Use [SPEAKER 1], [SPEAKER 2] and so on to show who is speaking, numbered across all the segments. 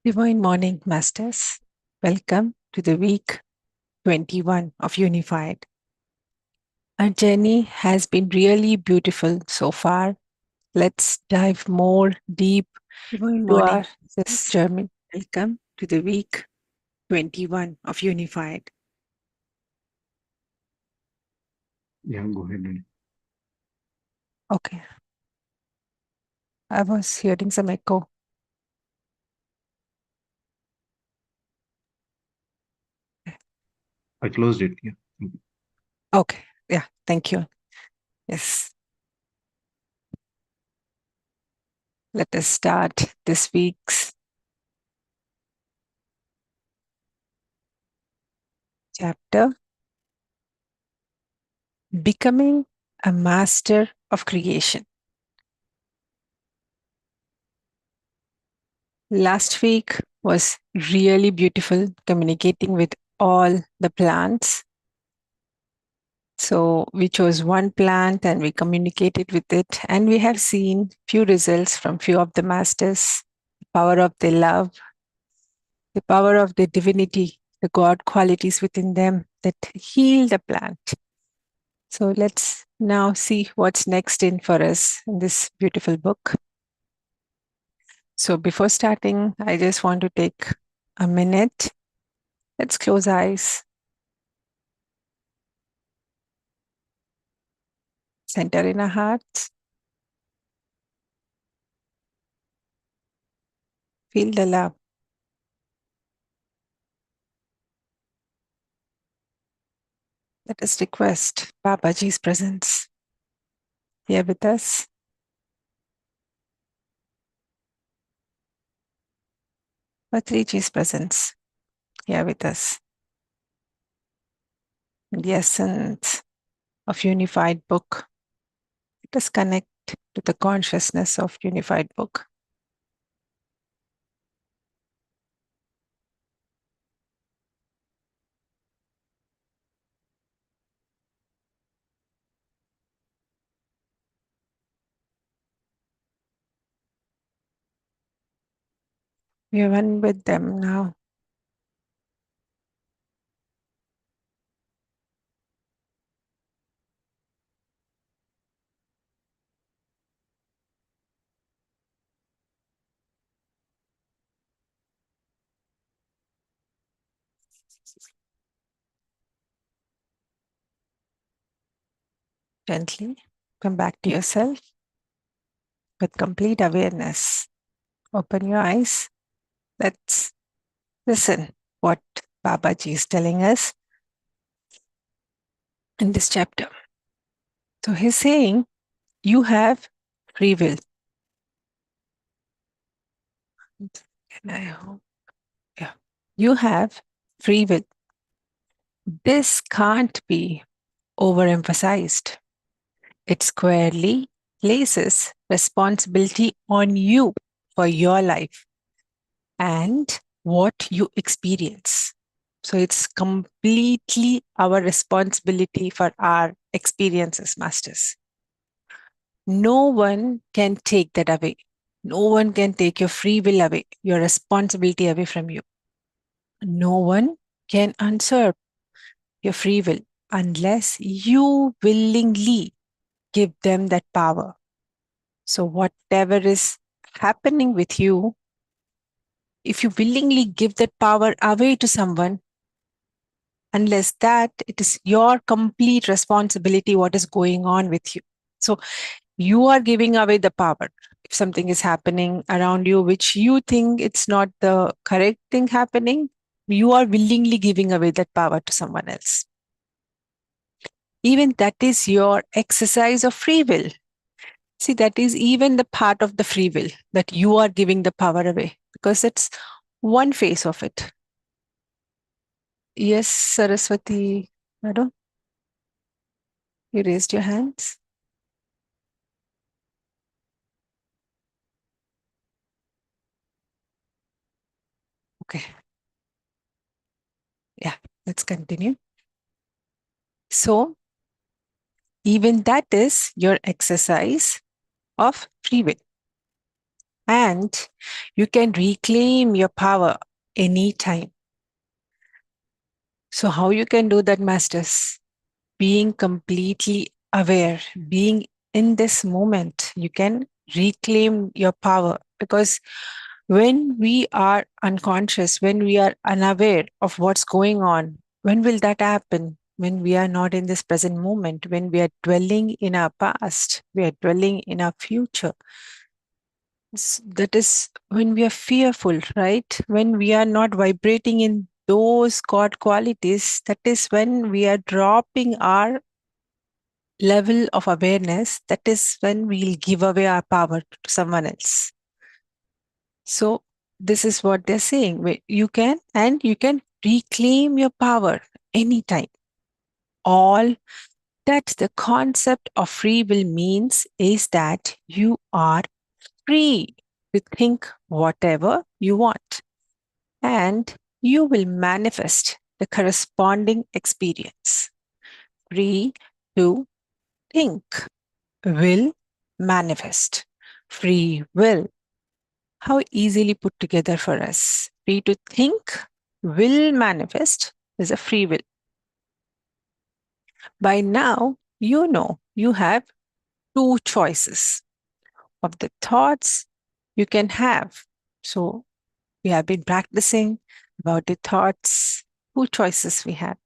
[SPEAKER 1] Divine morning, Masters. Welcome to the week 21 of Unified. Our journey has been really beautiful so far. Let's dive more deep
[SPEAKER 2] Divine
[SPEAKER 1] to
[SPEAKER 2] morning.
[SPEAKER 1] this journey. Welcome to the week 21 of Unified.
[SPEAKER 3] Yeah, go ahead.
[SPEAKER 1] Okay. I was hearing some echo.
[SPEAKER 3] I closed it. Yeah.
[SPEAKER 1] Okay. Yeah. Thank you. Yes. Let us start this week's chapter, Becoming a Master of Creation. Last week was really beautiful communicating with all the plants. So we chose one plant and we communicated with it, and we have seen few results from few of the masters. The power of their love, the power of the divinity, the God qualities within them that heal the plant. So let's now see what's next in for us in this beautiful book. So before starting, I just want to take a minute. Let's close eyes. Center in our hearts. Feel the love. Let us request Babaji's presence here with us. Patriji's presence here with us. The essence of Unified Book. Let us connect to the consciousness of Unified Book. We are one with them now. Gently come back to yourself with complete awareness. Open your eyes. Let's listen what Babaji is telling us in this chapter. So he's saying, you have free will. Can I hope? Yeah. You have free will. This can't be overemphasized. It squarely places responsibility on you for your life and what you experience. So it's completely our responsibility for our experiences, masters. No one can take that away. No one can take your free will away, your responsibility away from you. No one can usurp your free will unless you willingly give them that power. So, whatever is happening with you, if you willingly give that power away to someone, unless that, it is your complete responsibility what is going on with you. So, you are giving away the power. If something is happening around you, which you think it's not the correct thing happening, you are willingly giving away that power to someone else. Even that is your exercise of free will. See, that is even the part of the free will that you are giving the power away because it's one face of it. Yes, Saraswati, madam, you raised your hands. Okay. Yeah, let's continue. So, even that is your exercise of free will. And you can reclaim your power anytime. So, how you can do that, masters? Being completely aware, being in this moment, you can reclaim your power. Because when we are unconscious, when we are unaware of what's going on, when will that happen? When we are not in this present moment, when we are dwelling in our past, we are dwelling in our future. That is when we are fearful, right? When we are not vibrating in those God qualities, that is when we are dropping our level of awareness. That is when we'll give away our power to someone else. So, this is what they're saying. You can, and you can reclaim your power anytime. All that the concept of free will means is that you are free to think whatever you want, and you will manifest the corresponding experience. Free to think will manifest. Free will. How easily put together for us. Free to think will manifest is a free will. By now, you know you have two choices of the thoughts you can have. So, we have been practicing about the thoughts, two choices we have.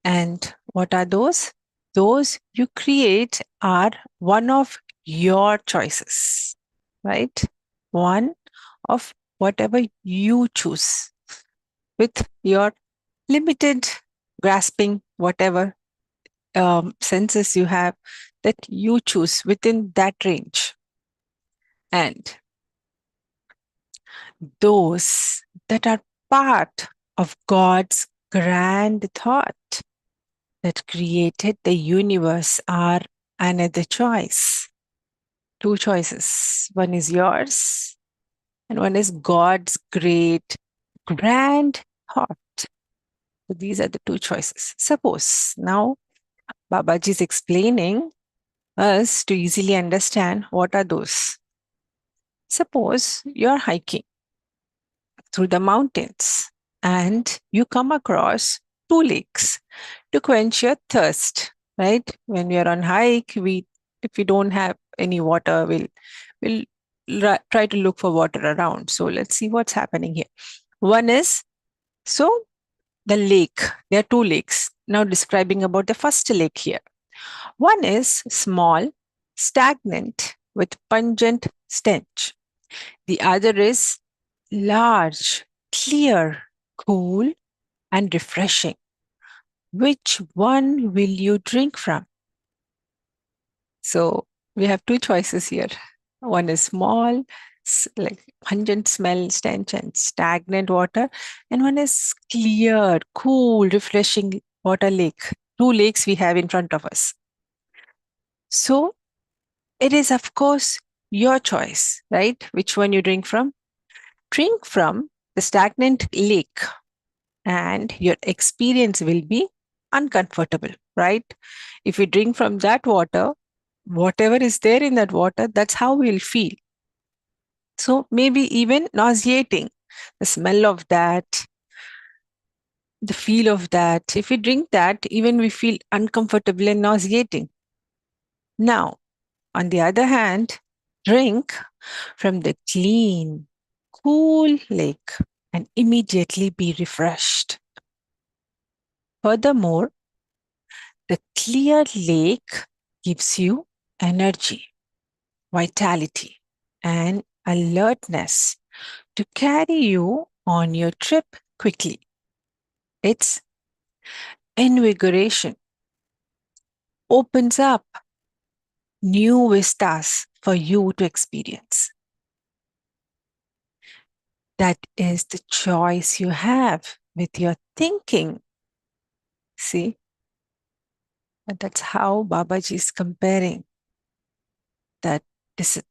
[SPEAKER 1] And what are those? Those you create are one of your choices, right? One of whatever you choose with your limited grasping, whatever senses you have that you choose within that range. And those that are part of God's grand thought that created the universe are another choice. Two choices. One is yours, and one is God's great, grand thought. So these are the two choices. Suppose now Babaji is explaining us to easily understand what are those. Suppose you're hiking through the mountains and you come across two lakes to quench your thirst, right? When we are on hike, if we don't have any water, we'll try to look for water around. So let's see what's happening here. One is, so the lake, there are two lakes. Now describing about the first lake here. One is small, stagnant, with pungent stench. The other is large, clear, cool, and refreshing. Which one will you drink from? So we have two choices here. One is small, like pungent smell, stench, and stagnant water. And one is clear, cool, refreshing water lake. Two lakes we have in front of us. So it is, of course, your choice, right? Which one you drink from? Drink from the stagnant lake, and your experience will be uncomfortable, right? If you drink from that water, whatever is there in that water, that's how we'll feel. So maybe even nauseating, the smell of that, the feel of that. If we drink that, even we feel uncomfortable and nauseating. Now, on the other hand, drink from the clean, cool lake and immediately be refreshed. Furthermore, the clear lake gives you energy, vitality, and alertness to carry you on your trip quickly. Its invigoration opens up new vistas for you to experience. That is the choice you have with your thinking. See, and that's how Babaji is comparing that.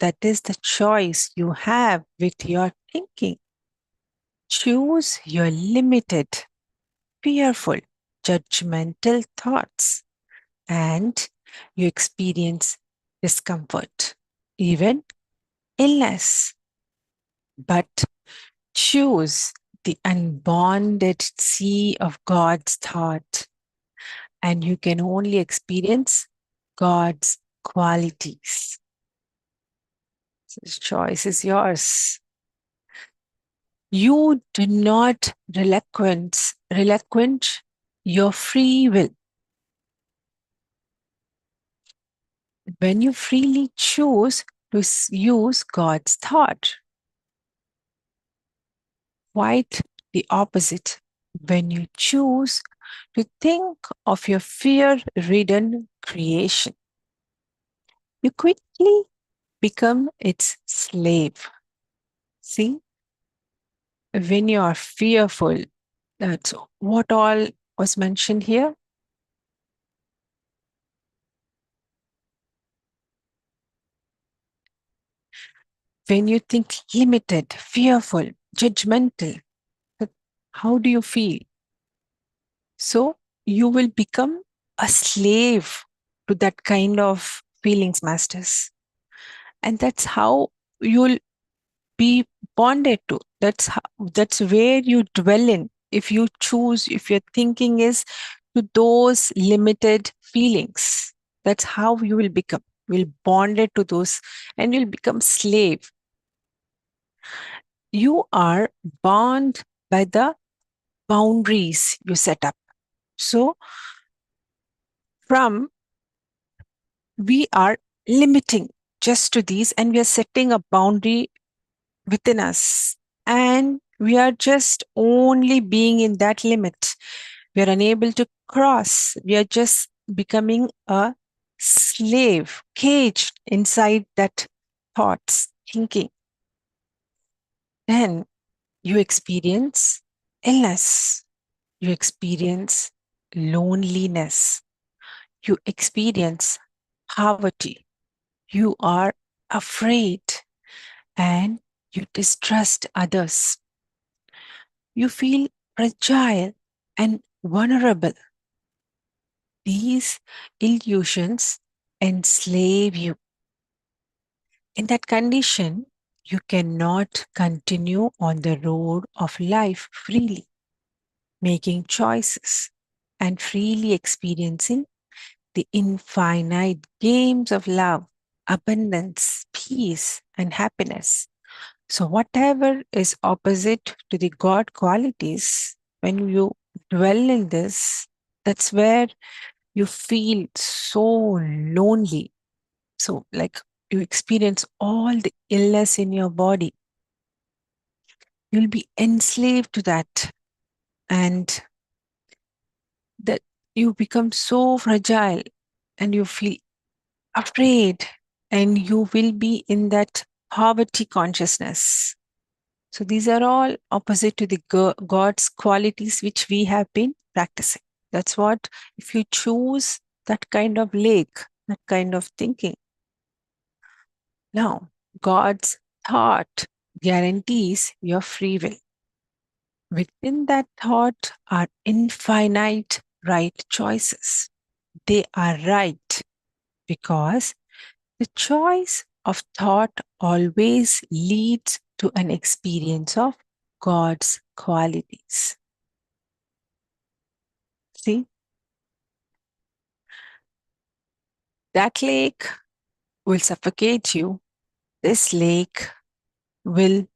[SPEAKER 1] That is the choice you have with your thinking. Choose your limited, fearful, judgmental thoughts, and you experience discomfort, even illness, but choose the unbounded sea of God's thought, and you can only experience God's qualities. So the choice is yours. You do not relinquish your free will. When you freely choose to use God's thought, quite the opposite. When you choose to think of your fear-ridden creation, you quickly become its slave. See, when you are fearful, that's what all was mentioned here. When you think limited, fearful, judgmental, how do you feel? So you will become a slave to that kind of feelings, masters. And that's how you'll be bonded to. That's where you dwell in. If you choose, if your thinking is to those limited feelings, that's how you will become. Will bonded to those, and you'll become slave. You are bound by the boundaries you set up. So from we are limiting just to these, and we are setting a boundary within us, and we are just only being in that limit. We are unable to cross. We are just becoming a slave, caged inside that thoughts, thinking. Then you experience illness, you experience loneliness, you experience poverty, you are afraid, and you distrust others. You feel fragile and vulnerable. These illusions enslave you. In that condition, you cannot continue on the road of life freely, making choices and freely experiencing the infinite games of love, abundance, peace, and happiness. So, whatever is opposite to the God qualities, when you dwell in this, that's where you feel so lonely. So, like you experience all the illness in your body, you'll be enslaved to that, and that you become so fragile and you feel afraid, and you will be in that poverty consciousness. So these are all opposite to the God's qualities which we have been practicing. That's what, if you choose that kind of lake, that kind of thinking. Now, God's thought guarantees your free will. Within that thought are infinite right choices. They are right because the choice of thought always leads to an experience of God's qualities. See, that lake will suffocate you. This lake will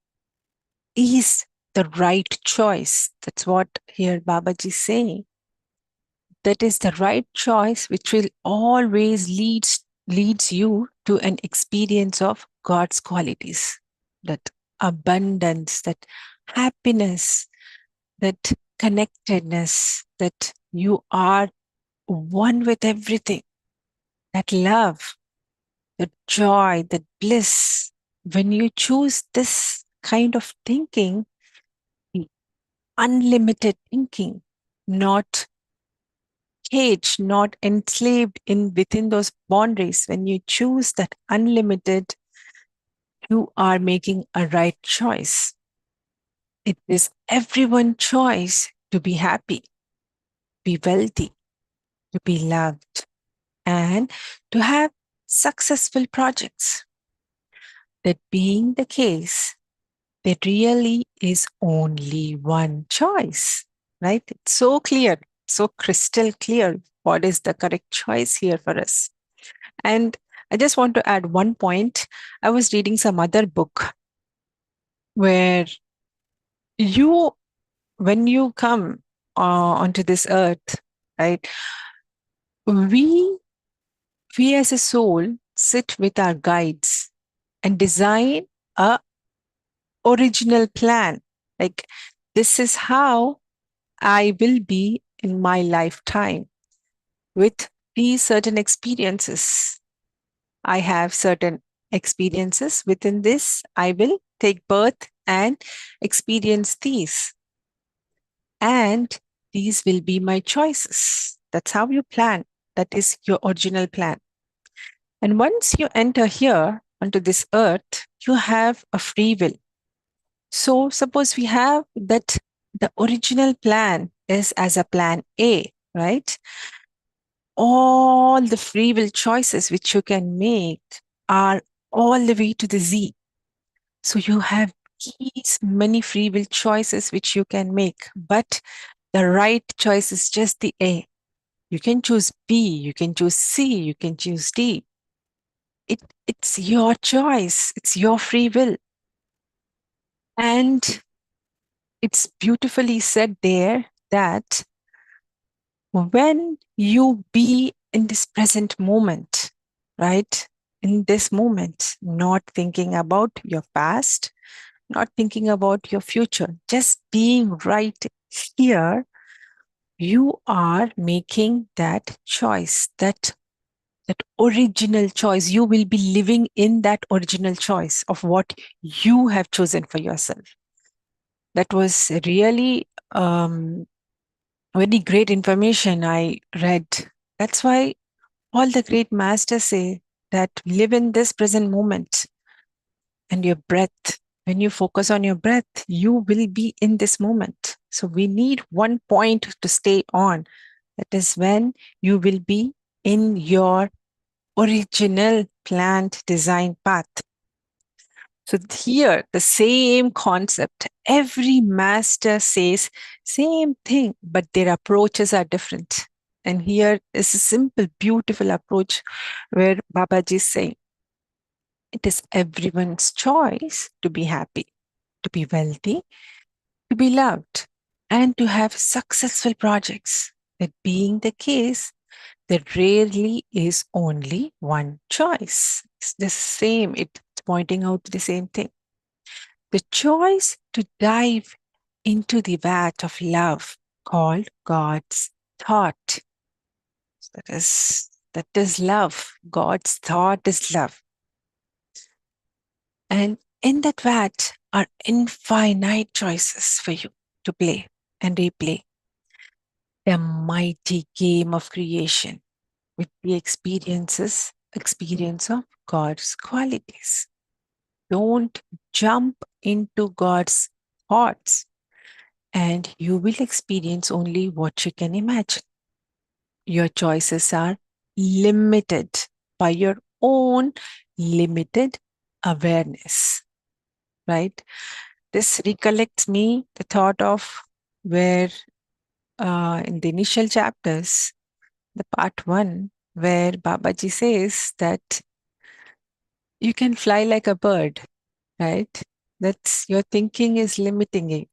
[SPEAKER 1] is the right choice. That's what here Babaji is saying. That is the right choice which will always leads you to an experience of God's qualities. That abundance, that happiness, that connectedness, that you are one with everything, that love, the joy, the bliss. When you choose this kind of thinking, unlimited thinking, not caged, not enslaved in within those boundaries, when you choose that unlimited, you are making a right choice. It is everyone's choice to be happy, be wealthy, to be loved, and to have successful projects. that being the case, there really is only one choice, right? It's so clear, so crystal clear what is the correct choice here for us. And I just want to add one point. I was reading some other book where you, when you come onto this earth, right, we, we as a soul sit with our guides and design a original plan. Like, this is how I will be in my lifetime with these certain experiences. I have certain experiences within this. I will take birth and experience these. And these will be my choices. That's how you plan. That is your original plan. And once you enter here onto this earth, you have a free will. So suppose we have that the original plan is as a plan A, right? All the free will choices which you can make are all the way to the Z. So you have these many free will choices which you can make, but the right choice is just the A. You can choose B, you can choose C, you can choose D. It's your choice, it's your free will. And it's beautifully said there that when you be in this present moment, right? In this moment, not thinking about your past, not thinking about your future, just being right here, you are making that choice, that original choice. You will be living in that original choice of what you have chosen for yourself. That was really very great information I read. That's why all the great masters say that live in this present moment and your breath. When you focus on your breath, you will be in this moment. So we need one point to stay on. That is when you will be in your original planned design path. So here, the same concept, every master says same thing, but their approaches are different. And here is a simple, beautiful approach where Babaji is saying, it is everyone's choice to be happy, to be wealthy, to be loved, and to have successful projects. That being the case, there rarely is only one choice. It's the same, it's pointing out to the same thing. The choice to dive into the vat of love called God's thought. That is love. God's thought is love. And in that vat are infinite choices for you to play and replay. A mighty game of creation with the experience of God's qualities. Don't jump into God's thoughts, and you will experience only what you can imagine. Your choices are limited by your own limited awareness, right? This recollects me the thought of where in the initial chapters, the part 1, where Babaji says that you can fly like a bird, right? That's your thinking is limiting it,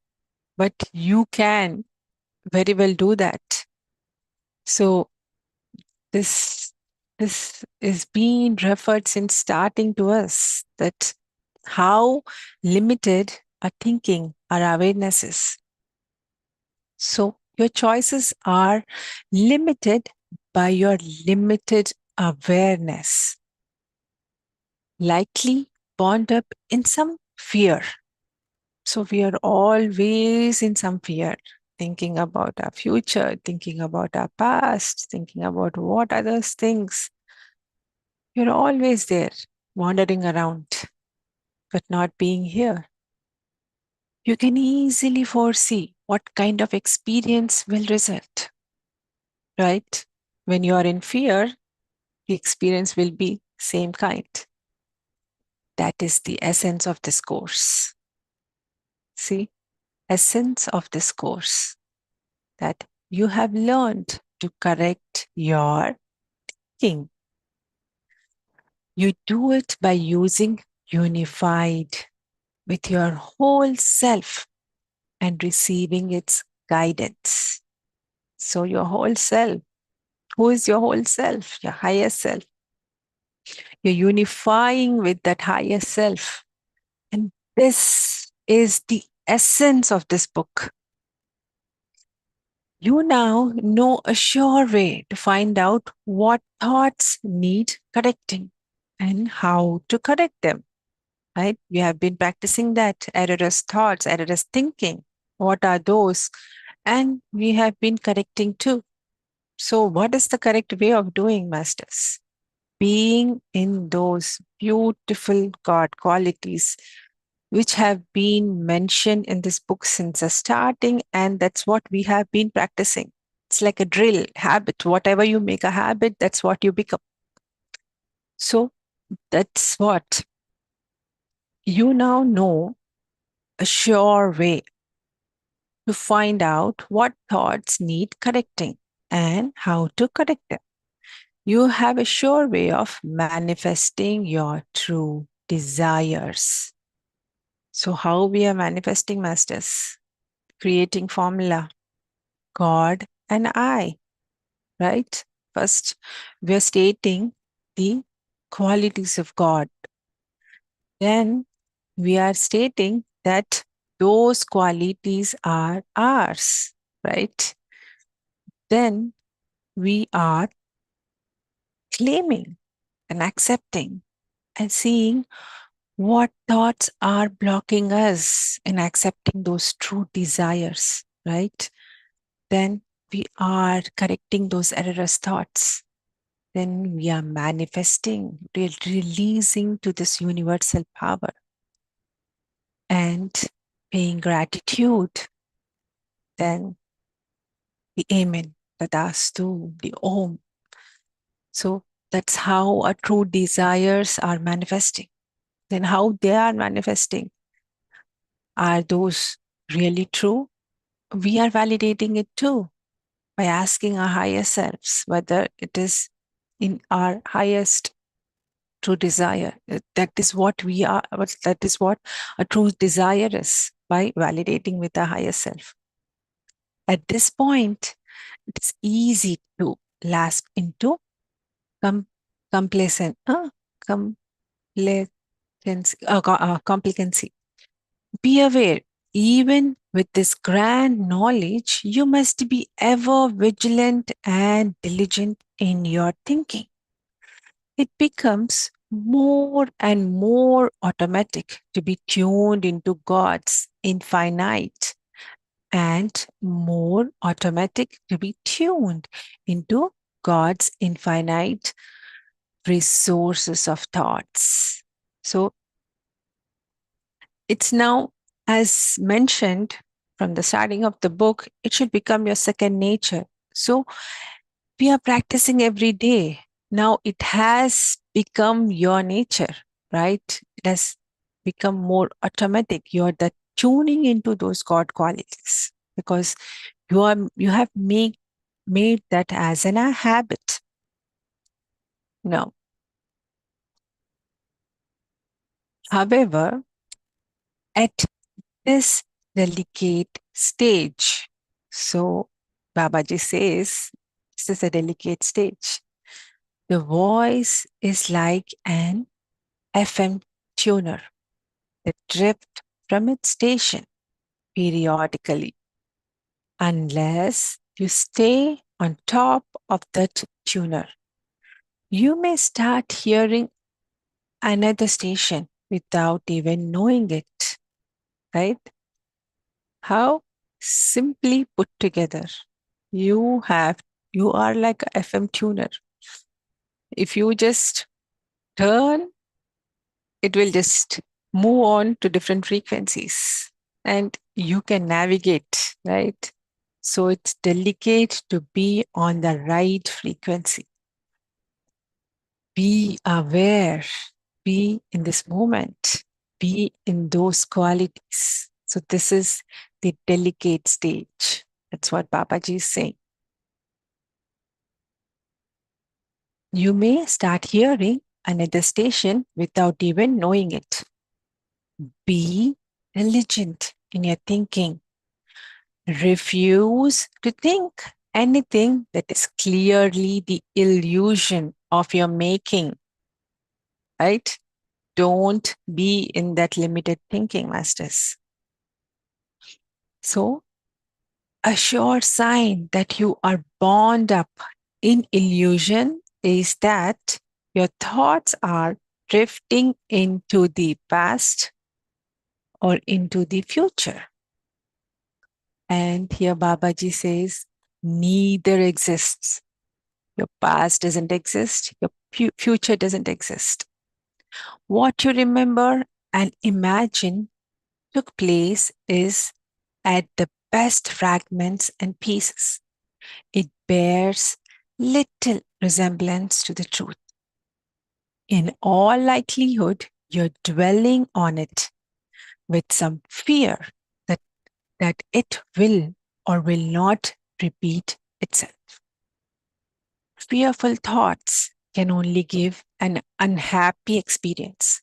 [SPEAKER 1] but you can very well do that. So this this is being referred since starting to us, that how limited our thinking, our awareness is. So your choices are limited by your limited awareness, likely bound up in some fear. So we are always in some fear, thinking about our future, thinking about our past, thinking about what others things. You're always there, wandering around, but not being here. You can easily foresee what kind of experience will result, right? When you are in fear, the experience will be same kind. That is the essence of this course. See, essence of this course, that you have learned to correct your thinking. You do it by using unified with your whole self and receiving its guidance. So your whole self, who is your whole self? Your higher self. You're unifying with that higher self. And this is the essence of this book. You now know a sure way to find out what thoughts need correcting and how to correct them. Right? You have been practicing that erroneous thoughts, erroneous thinking. What are those? And we have been correcting too. So, what is the correct way of doing, masters? Being in those beautiful God qualities which have been mentioned in this book since the starting, and that's what we have been practicing. It's like a drill, habit. Whatever you make a habit, that's what you become. So, that's what you now know a sure way to find out what thoughts need correcting and how to correct them. You have a sure way of manifesting your true desires. So, how we are manifesting, masters? Creating formula, God and I, right? First, we're stating the qualities of God. Then, we are stating that those qualities are ours, right? Then, we are claiming and accepting and seeing what thoughts are blocking us in accepting those true desires, right? Then we are correcting those erroneous thoughts. Then we are manifesting, releasing to this universal power and paying gratitude. Then the Amen, the Dastu, the Om. So that's how our true desires are manifesting. Then how they are manifesting. Are those really true? We are validating it too by asking our higher selves whether it is in our highest true desire. That is what we are, that is what a true desire is, by validating with the higher self. At this point, it's easy to lapse into complacent, complacency. Be aware, even with this grand knowledge, you must be ever vigilant and diligent in your thinking. It becomes more and more automatic to be tuned into God's infinite and more automatic to be tuned into God's infinite resources of thoughts. So it's now, as mentioned from the starting of the book, it should become your second nature. So we are practicing every day. Now it has become your nature, right? It has become more automatic. You're the tuning into those God qualities because you have made that as a habit. No. However, at this delicate stage, so Babaji says, this is a delicate stage. The voice is like an FM tuner that drift from its station periodically unless you stay on top of that tuner. You may start hearing another station without even knowing it, right? How simply put together, you are like a FM tuner. If you just turn, it will just move on to different frequencies and you can navigate, right? So it's delicate to be on the right frequency. Be aware. Be in this moment. Be in those qualities. So this is the delicate stage. That's what Babaji is saying. You may start hearing another station without even knowing it. Be diligent in your thinking. Refuse to think anything that is clearly the illusion of your making, right? Don't be in that limited thinking, masters. So, a sure sign that you are bound up in illusion is that your thoughts are drifting into the past or into the future. And here Babaji says, neither exists. Your past doesn't exist, your future doesn't exist. What you remember and imagine took place is at the best fragments and pieces. It bears little resemblance to the truth. In all likelihood, you're dwelling on it with some fear that it will or will not repeat itself. Fearful thoughts can only give an unhappy experience.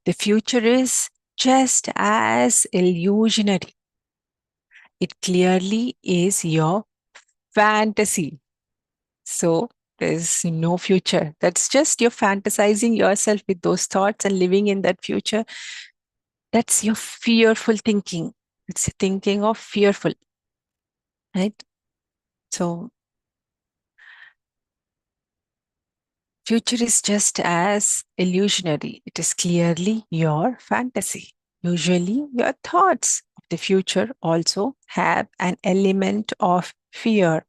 [SPEAKER 1] The future is just as illusionary. It clearly is your fantasy. So there's no future. That's just you're fantasizing yourself with those thoughts and living in that future. That's your fearful thinking. It's thinking of fearful, right? So future is just as illusionary. It is clearly your fantasy. Usually, your thoughts of the future also have an element of fear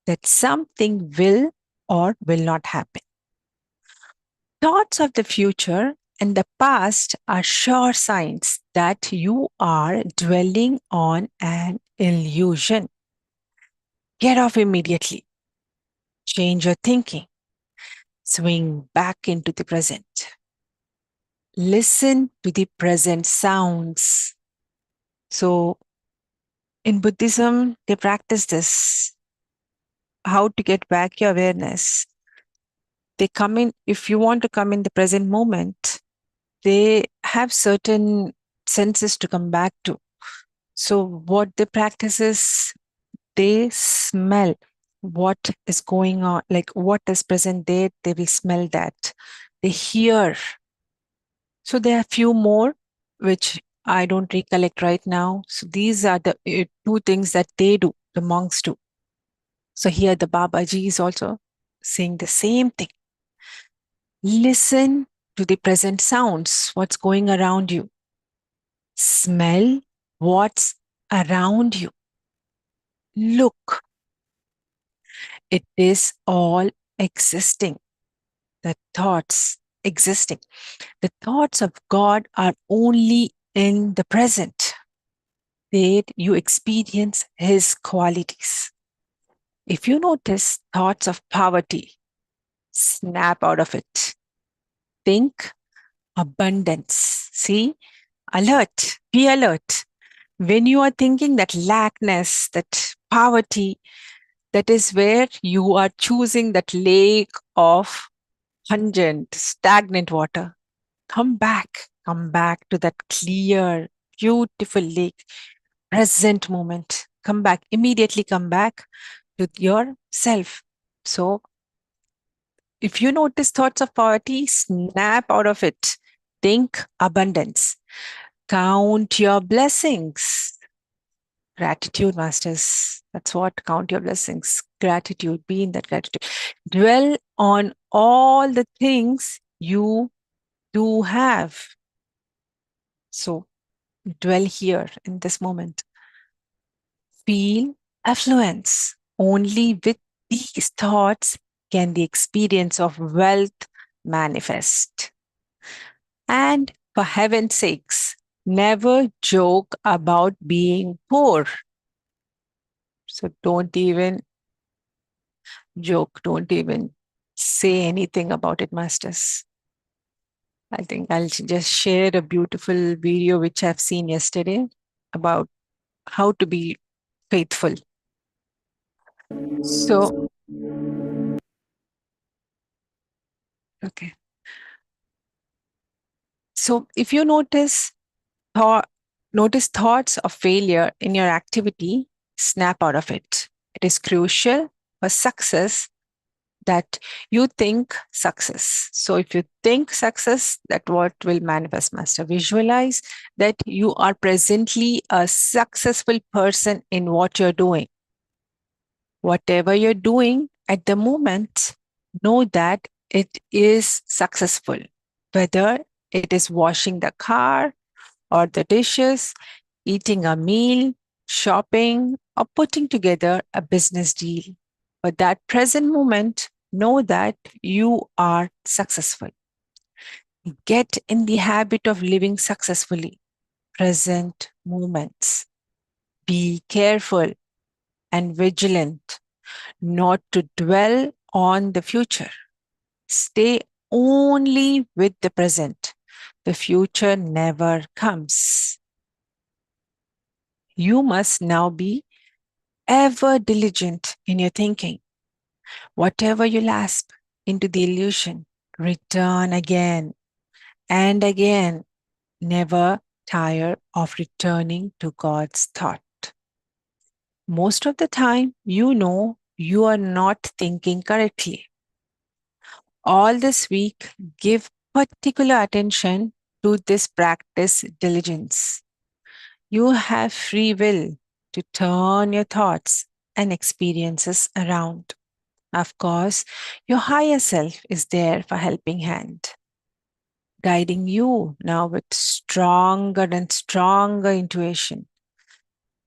[SPEAKER 1] that something will or will not happen. Thoughts of the future and the past are sure signs that you are dwelling on an illusion. Get off immediately. Change your thinking. Swing back into the present. Listen to the present sounds. So, in Buddhism, they practice this how to get back your awareness. They come in, if you want to come in the present moment, they have certain senses to come back to. So, what they practice is they smell what is going on, like what is present there, they will smell that. They hear. So, there are few more which I don't recollect right now. So, these are the two things that they do, the monks do. So, here the Babaji is also saying the same thing. Listen to the present sounds, what's going around you. Smell what's around you. Look, it is all existing. The thoughts existing. The thoughts of God are only in the present. There you experience His qualities. If you notice thoughts of poverty, snap out of it. Think abundance. See, alert, be alert. When you are thinking that lackness, that poverty, that is where you are choosing that lake of pungent, stagnant water. Come back to that clear, beautiful lake, present moment. Come back, immediately come back to yourself. So, if you notice thoughts of poverty, snap out of it. Think abundance. Count your blessings. Gratitude, masters. That's what count your blessings. Gratitude, be in that gratitude. Dwell on all the things you do have. So dwell here in this moment. Feel affluence. Only with these thoughts can the experience of wealth manifest. And for heaven's sakes, never joke about being poor. So don't even joke, don't even say anything about it, masters. I think I'll just share a beautiful video which I've seen yesterday about how to be faithful. So, okay. So if you thought, notice thoughts of failure in your activity, snap out of it. It is crucial for success that you think success. So if you think success, that what will manifest, master. Visualize that you are presently a successful person in what you're doing. Whatever you're doing at the moment, know that it is successful. Whether it is washing the car or the dishes, eating a meal, shopping, or putting together a business deal. But that present moment, know that you are successful. Get in the habit of living successfully. Present moments. Be careful and vigilant not to dwell on the future. Stay only with the present. The future never comes. You must now be ever diligent in your thinking. Whatever you lasp into the illusion, return again and again. Never tire of returning to God's thought. Most of the time, you know you are not thinking correctly. All this week, give particular attention to this practice diligence. You have free will to turn your thoughts and experiences around. Of course, your higher self is there for helping hand, guiding you now with stronger and stronger intuition.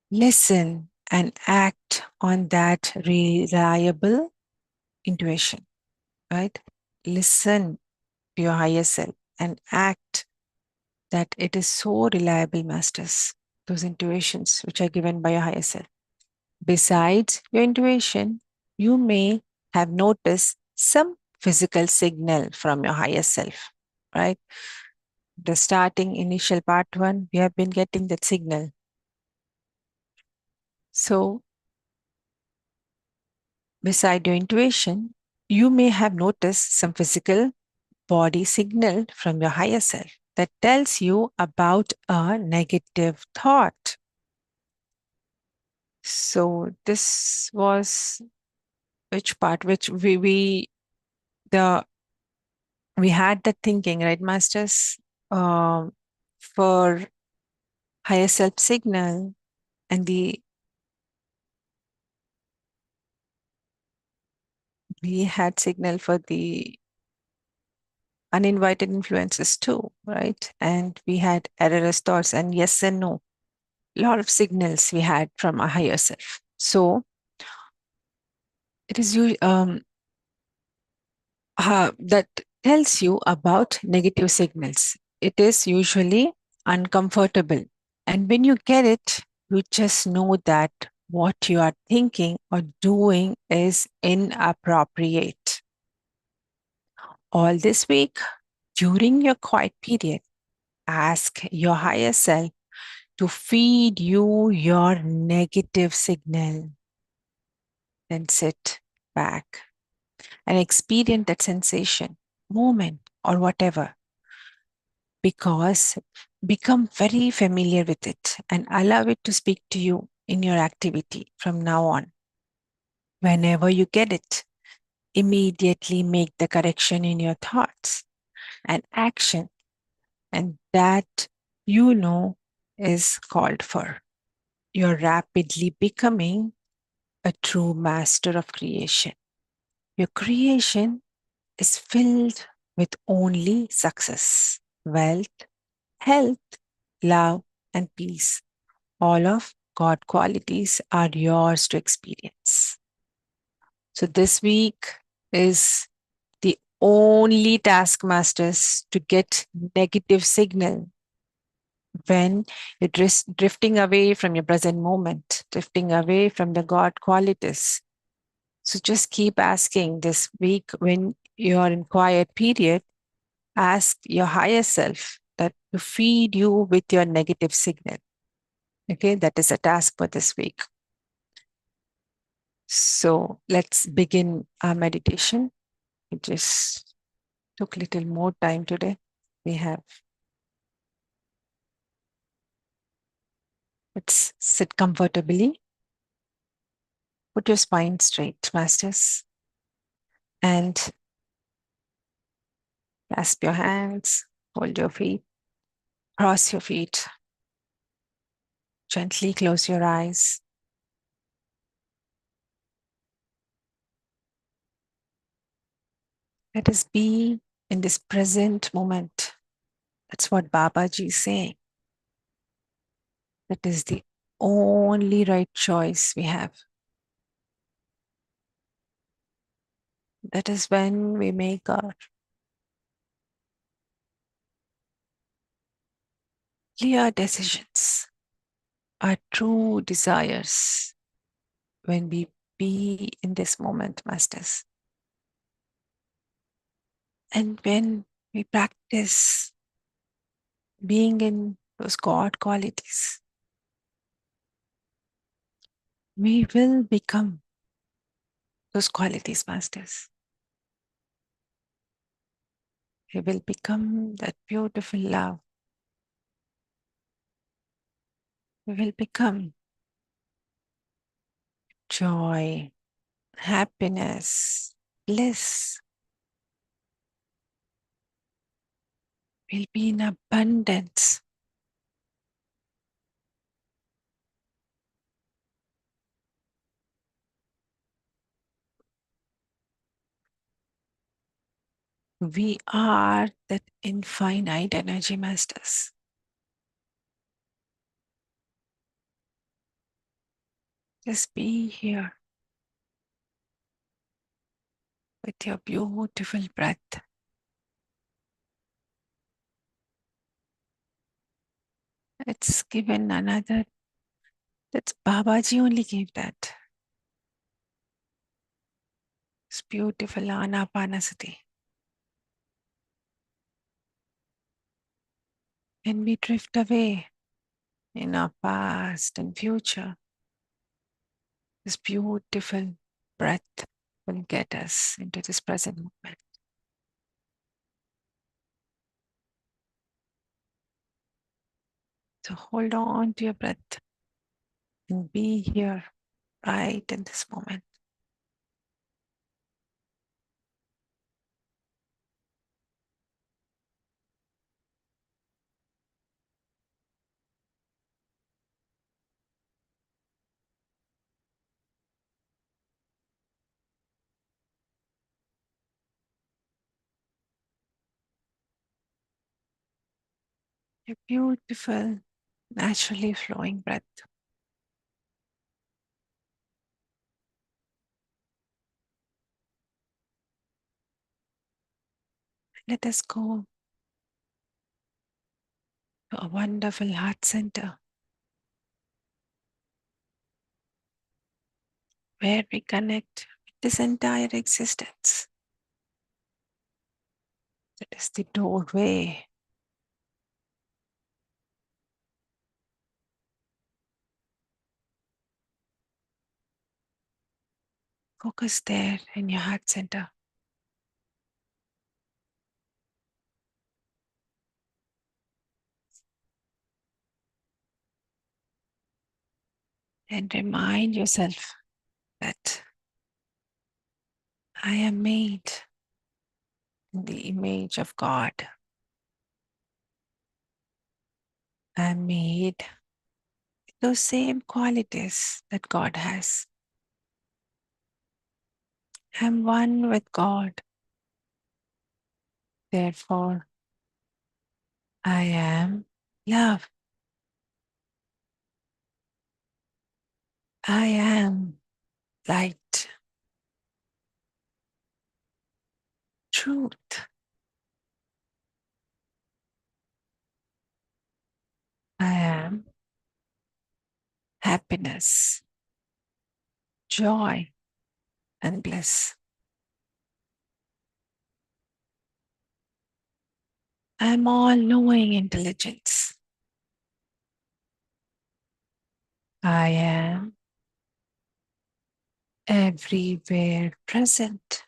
[SPEAKER 1] Listen and act on that reliable intuition, right? Listen to your higher self and act that it is so reliable, masters, those intuitions which are given by your higher self. Besides your intuition, you may have noticed some physical signal from your higher self, right? The starting initial part one, we have been getting that signal. So, beside your intuition, you may have noticed some physical body signal from your higher self that tells you about a negative thought. So, this was which part, which the we had that thinking, right, masters, um, for higher self signal and we had signal for the uninvited influences too, right? And we had erroneous thoughts and yes and no. A lot of signals we had from our higher self. So it is that tells you about negative signals. It is usually uncomfortable. And when you get it, you just know that what you are thinking or doing is inappropriate. All this week, during your quiet period, ask your higher self to feed you your negative signal. Then sit back and experience that sensation, moment, or whatever, because become very familiar with it and allow it to speak to you in your activity from now on. Whenever you get it, immediately make the correction in your thoughts and action, and that you know is called for. You're rapidly becoming a true master of creation. Your creation is filled with only success, wealth, health, love, and peace. All of God qualities are yours to experience. So this week is the only taskmasters to get negative signal when you're drifting away from your present moment, drifting away from the God qualities. So just keep asking this week when you're in quiet period, Ask your higher self that to feed you with your negative signal. Okay, that is a task for this week. So let's begin our meditation. It just took a little more time today. Let's sit comfortably. Put your spine straight, masters, and clasp your hands, hold your feet, cross your feet, gently close your eyes. Let us be in this present moment. That's what Babaji is saying. That is the only right choice we have. That is when we make our clear decisions, our true desires, when we be in this moment, masters. And when we practice being in those God qualities, we will become those qualities, masters. We will become that beautiful love. We will become joy, happiness, bliss. We'll be in abundance. We are that infinite energy, masters. Just be here with your beautiful breath. It's given another, that's Babaji only gave that. It's beautiful Anapanasati. When we drift away in our past and future, this beautiful breath will get us into this present moment. So hold on to your breath and be here right in this moment. Your beautiful, naturally flowing breath. Let us go to a wonderful heart center where we connect with this entire existence. That is the doorway. Focus there in your heart center. And remind yourself that I am made in the image of God. I am made with those same qualities that God has. I am one with God. Therefore, I am love. I am light, truth. I am happiness, joy, and bliss. I'm all-knowing intelligence. I am everywhere present.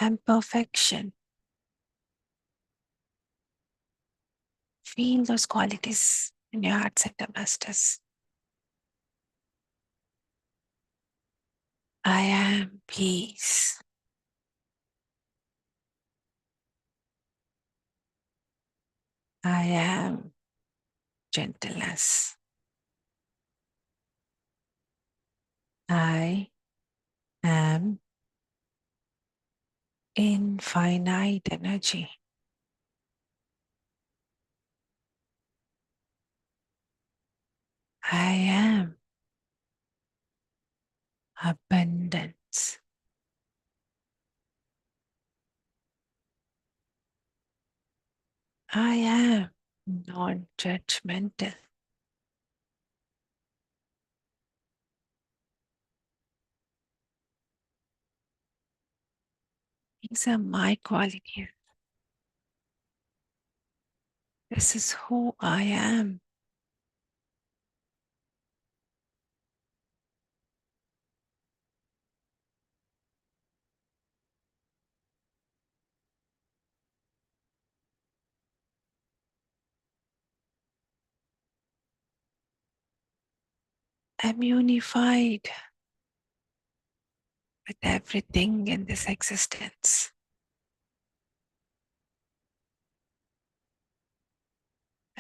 [SPEAKER 1] I'm perfection. Feel those qualities in your heart center, masters. I am peace. I am gentleness. I am infinite energy. I am abundance. I am non-judgmental. These are my qualities. This is who I am. I'm unified with everything in this existence.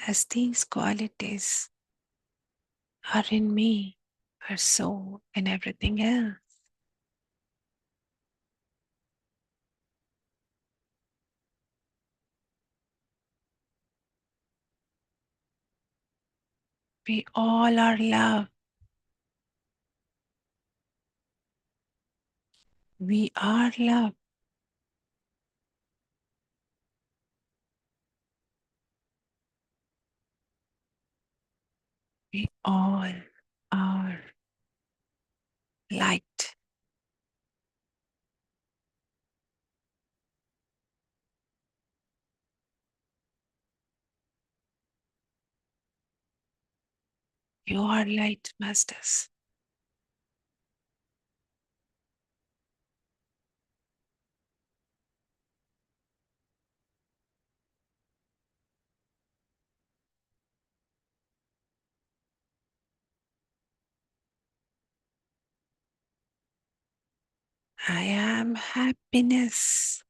[SPEAKER 1] As these qualities are in me, are so in everything else. We all are love. We are love. We all are light. You are light, masters. I am happiness.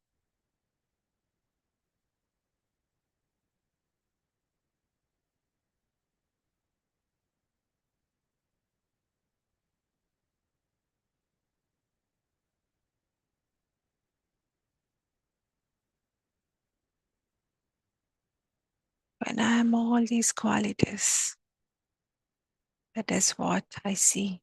[SPEAKER 1] When I am all these qualities, that is what I see.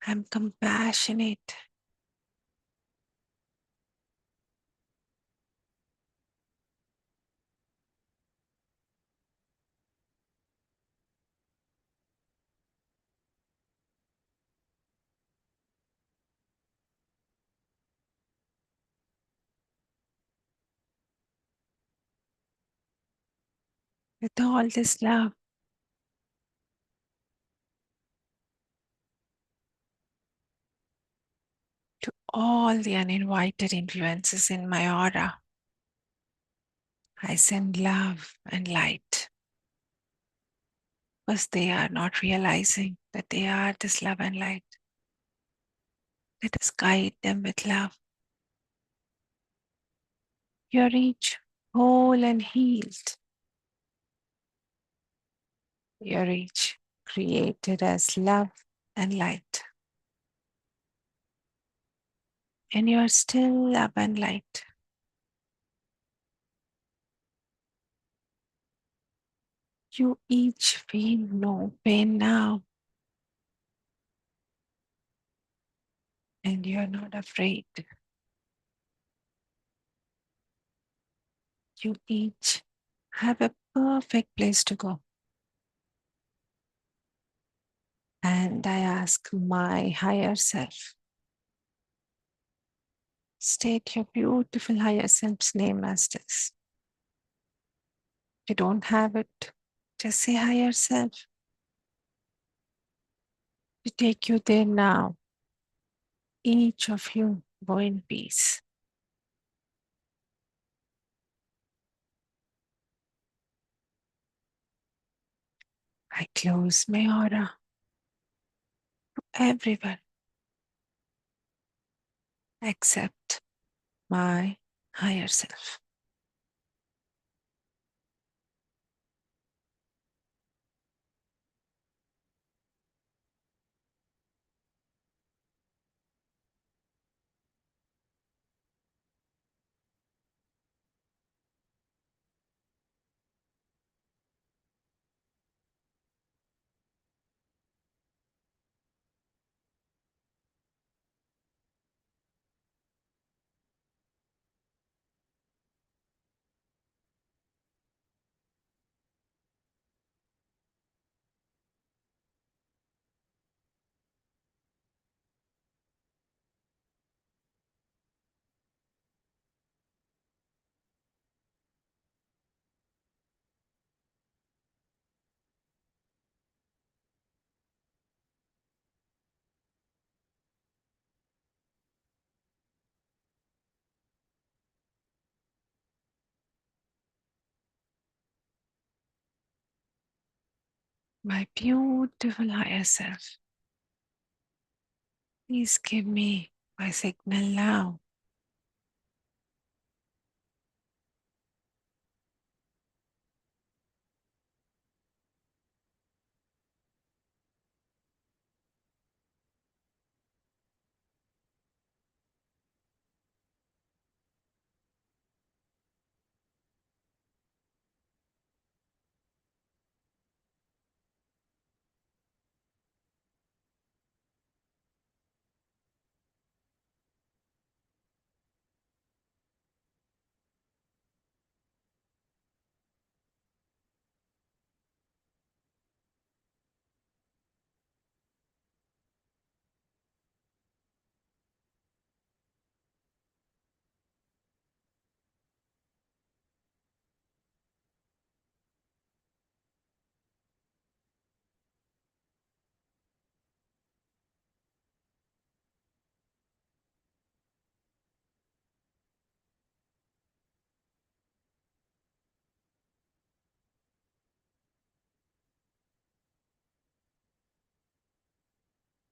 [SPEAKER 1] I'm compassionate. With all this love, to all the uninvited influences in my aura, I send love and light because they are not realizing that they are this love and light. Let us guide them with love. You're each whole and healed. You're each created as love and light. And you're still love and light. You each feel no pain now. and you're not afraid. You each have a perfect place to go. And I ask my higher self, state your beautiful higher self's name as this. If you don't have it, just say higher self. To take you there now. Each of you go in peace. I close my aura to everyone except my higher self. My beautiful higher self, please give me my signal now.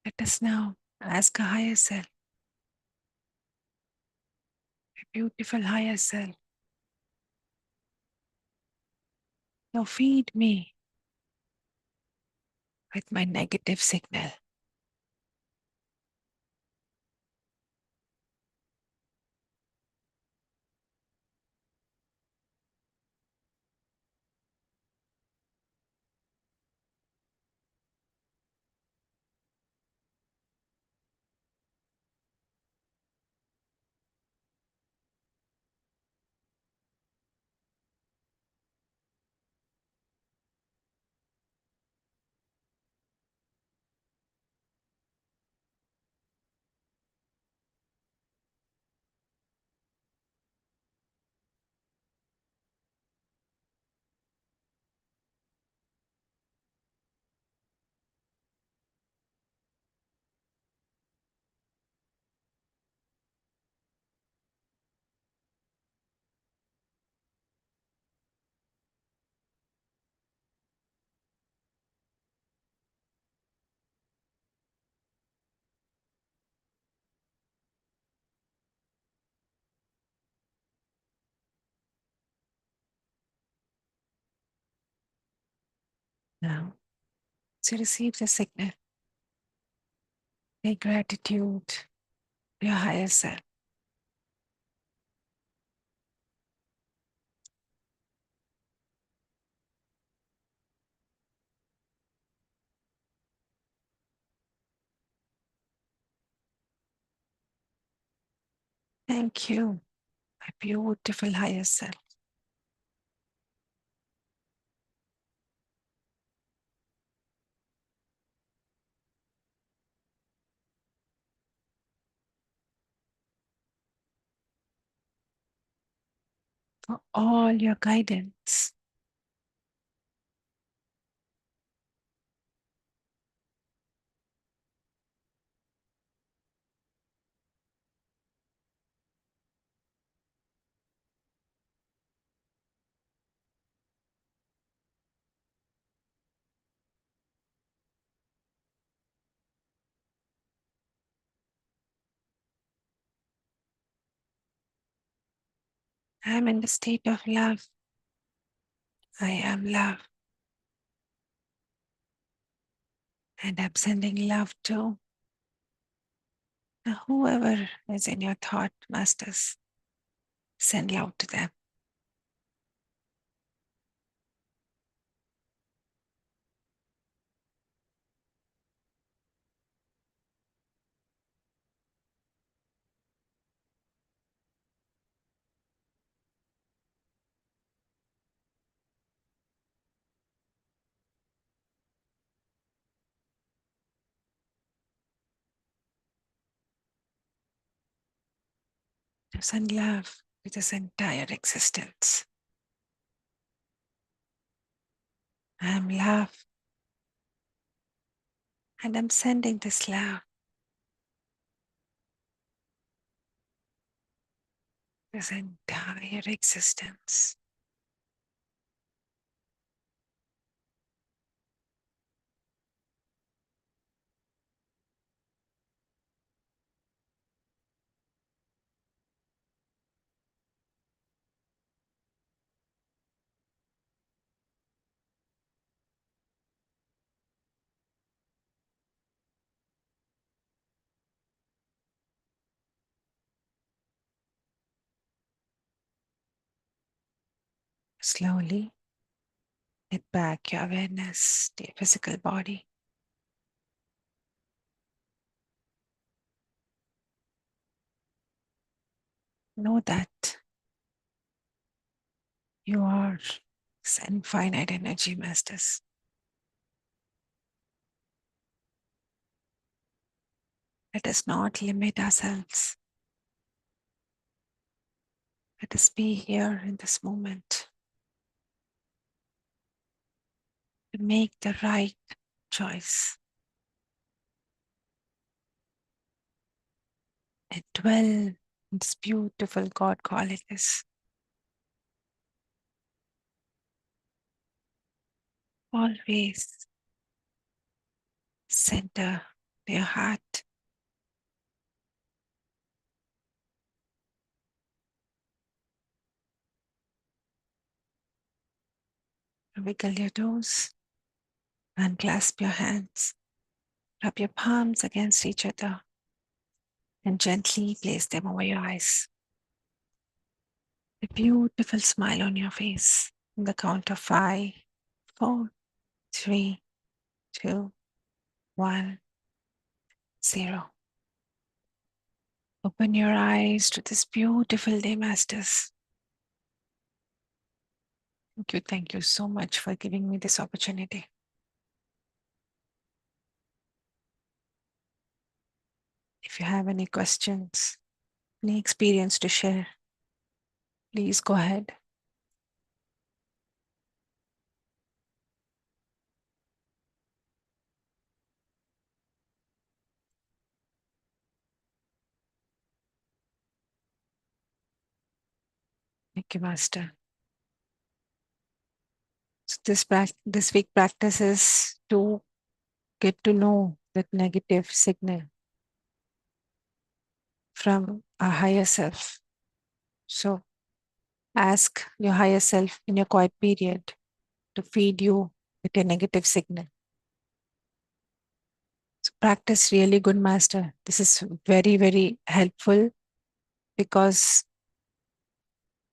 [SPEAKER 1] Let us now ask a higher self, a beautiful higher self. Now feed me with my negative signal. Now, to receive the signal, take gratitude to your higher self. Thank you, my beautiful higher self. For all your guidance. I'm in the state of love. I am love. And I'm sending love to whoever is in your thought, masters. Send love to them. To send love to this entire existence. I'm love. And I'm sending this love, this entire existence. Slowly get back your awareness to your physical body. Know that you are infinite energy, masters. Let us not limit ourselves. Let us be here in this moment to make the right choice and dwell in this beautiful God qualities. Always center your heart. Wiggle your toes and clasp your hands. Rub your palms against each other and gently place them over your eyes. A beautiful smile on your face. On the count of 5, 4, 3, 2, 1, 0. Open your eyes to this beautiful day, masters. Thank you so much for giving me this opportunity. If you have any questions, any experience to share, please go ahead. Thank you, Master. So this week practice is to get to know that negative signal from our higher self. So ask your higher self in your quiet period to feed you with a negative signal. So practice really good, master. This is very, very helpful because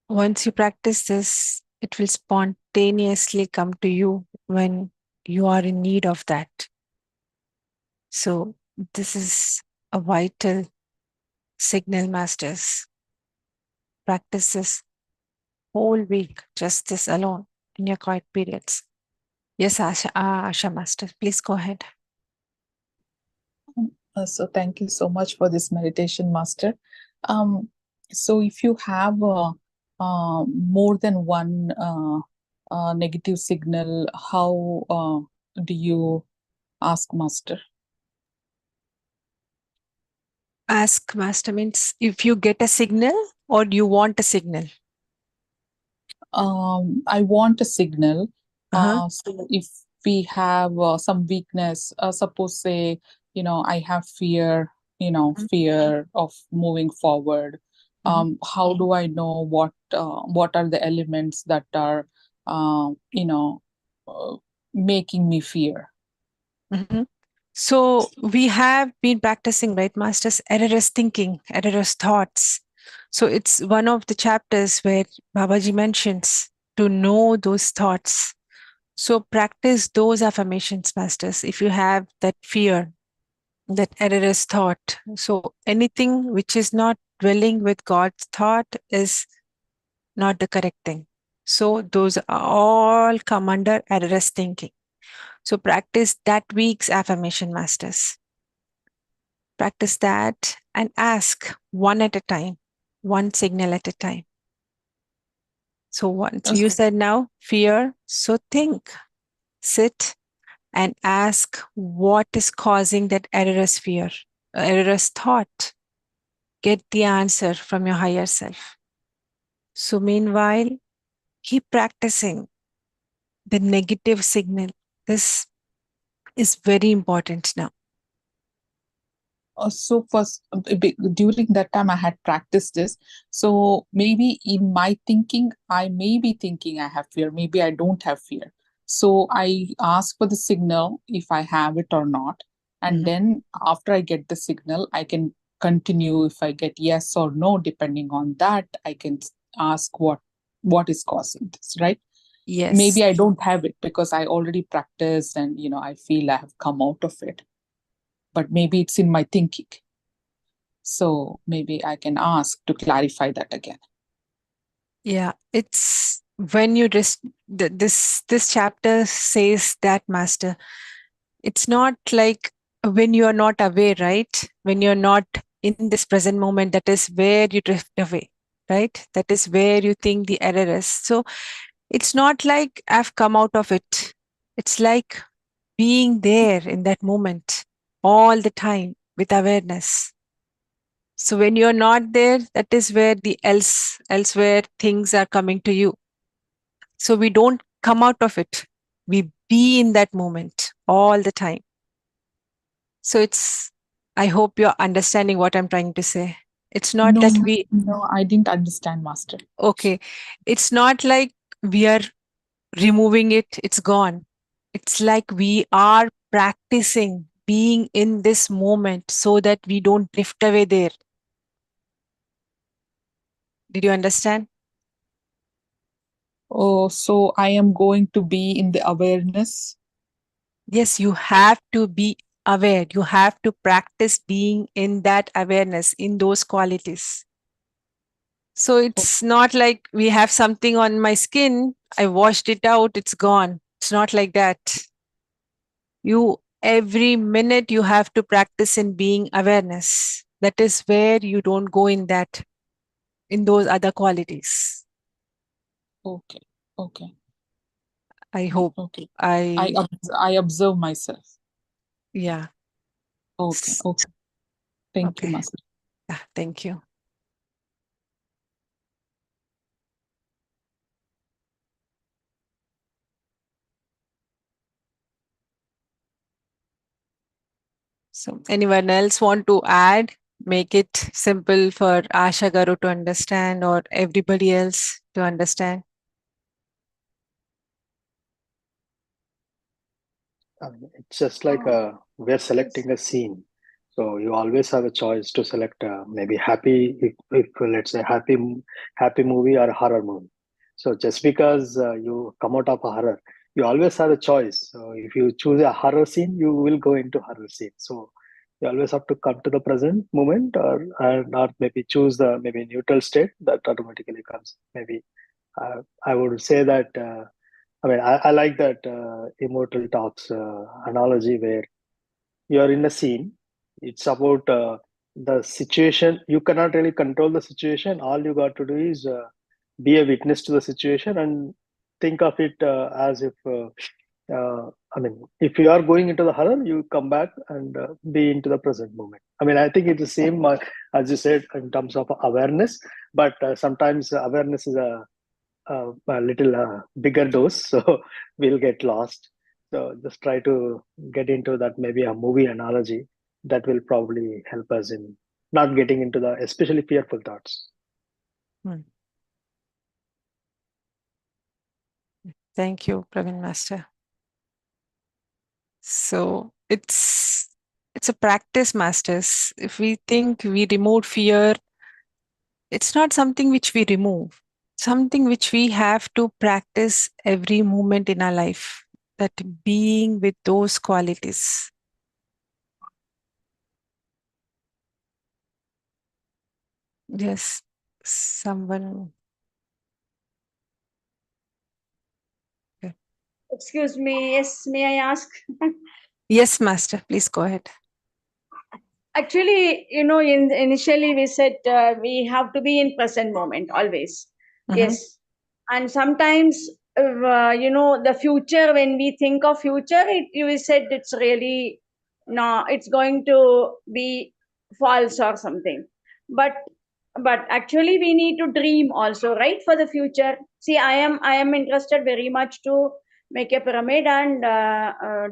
[SPEAKER 1] once you practice this, it will spontaneously come to you when you are in need of that. So this is a vital signal, masters. practice this whole week, just this alone in your quiet periods. Yes, Asha Master, please go ahead.
[SPEAKER 2] So thank you so much for this meditation, Master. So if you have more than one negative signal, how do you ask Master?
[SPEAKER 1] Ask Master means if you get a signal or you want a signal.
[SPEAKER 2] I want a signal.
[SPEAKER 1] Uh-huh.
[SPEAKER 2] So if we have some weakness, suppose say, I have fear,
[SPEAKER 1] Mhm.
[SPEAKER 2] fear of moving forward.
[SPEAKER 1] Mhm.
[SPEAKER 2] How do I know what are the elements that are, uh, making me fear?
[SPEAKER 1] Mhm. So we have been practicing, right, Masters, errorless thinking, errorless thoughts. So it's one of the chapters where Babaji mentions to know those thoughts. So practice those affirmations, Masters. If you have that fear, that errorless thought, so anything which is not dwelling with God's thought is not the correct thing. So those all come under errorless thinking. So practice that week's affirmation, Masters. Practice that and ask one at a time, one signal at a time. So once you
[SPEAKER 2] So,
[SPEAKER 1] said now fear, so think, sit and ask what is causing that errorless fear, errorless thought. Get the answer from your higher self. So meanwhile, keep practicing the negative signal. This is very important now.
[SPEAKER 2] so first, during that time, I had practiced this. So maybe in my thinking, I may be thinking I have fear. Maybe I don't have fear. So I ask for the signal if I have it or not. And
[SPEAKER 1] Mhm.
[SPEAKER 2] then after I get the signal, I can continue. If I get yes or no, depending on that, I can ask what is causing this, right?
[SPEAKER 1] Yes.
[SPEAKER 2] Maybe I don't have it because I already practiced and I feel I have come out of it. But maybe it's in my thinking. So maybe I can ask to clarify that again.
[SPEAKER 1] Yeah, it's when you just this chapter says that, Master. It's not like when you are not aware, right? When you're not in this present moment, that is where you drift away, right? That is where you think the error is. So it's not like I've come out of it. It's like being there in that moment all the time with awareness. So when you're not there, that is where the elsewhere things are coming to you. So we don't come out of it. We be in that moment all the time. So I hope you're understanding what I'm trying to say. It's not
[SPEAKER 2] No,
[SPEAKER 1] that we,
[SPEAKER 2] no, I didn't understand, Master.
[SPEAKER 1] okay, it's not like we are removing it, it's gone. It's like we are practicing being in this moment so that we don't drift away there. Did you understand?
[SPEAKER 2] Oh, so I am going to be in the awareness.
[SPEAKER 1] Yes, you have to be aware. You have to practice being in that awareness, in those qualities. So it's not like we have something on my skin, I washed it out, it's gone. It's not like that. You every minute you have to practice in being awareness. That is where you don't go in those other qualities.
[SPEAKER 2] Okay, okay,
[SPEAKER 1] I hope
[SPEAKER 2] okay.
[SPEAKER 1] I
[SPEAKER 2] I observe myself.
[SPEAKER 1] yeah.
[SPEAKER 2] Okay,
[SPEAKER 1] S-
[SPEAKER 2] okay. Thank you,
[SPEAKER 1] Okay.
[SPEAKER 2] Master.
[SPEAKER 1] Yeah, thank you. So anyone else want to add? Make it simple for Asha Garu to understand or everybody else to understand.
[SPEAKER 3] It's just like we're selecting a scene. So you always have a choice to select maybe happy, if let's say happy movie or horror movie. So just because you come out of a horror, you always have a choice. So if you choose a horror scene, you will go into horror scene. So You always have to come to the present moment, or not maybe choose the maybe neutral state that automatically comes. Maybe I would say that. I mean, I like that immortal talks analogy where you are in a scene. It's about the situation. You cannot really control the situation. All you got to do is be a witness to the situation and think of it as if I mean, if you are going into the horror, you come back and be into the present moment. I mean, I think it's the same as you said in terms of awareness, but sometimes awareness is a little bigger dose, so we'll get lost. So just try to get into that maybe a movie analogy that will probably help us in not getting into the especially fearful thoughts.
[SPEAKER 1] Thank you, Praveen Master. So it's a practice, masters. If we think we removed fear, it's not something which we remove, something which we have to practice every moment in our life, that being with those qualities. Yes, someone. Okay.
[SPEAKER 4] Excuse me, yes, may I ask?
[SPEAKER 1] Yes, master, please go ahead.
[SPEAKER 4] Actually, initially we said we have to be in present moment always. Yes. And sometimes, the future, when we think of future, you said it's really, no, it's going to be false or something. But actually we need to dream also, right, for the future. See, I am interested very much to make a pyramid and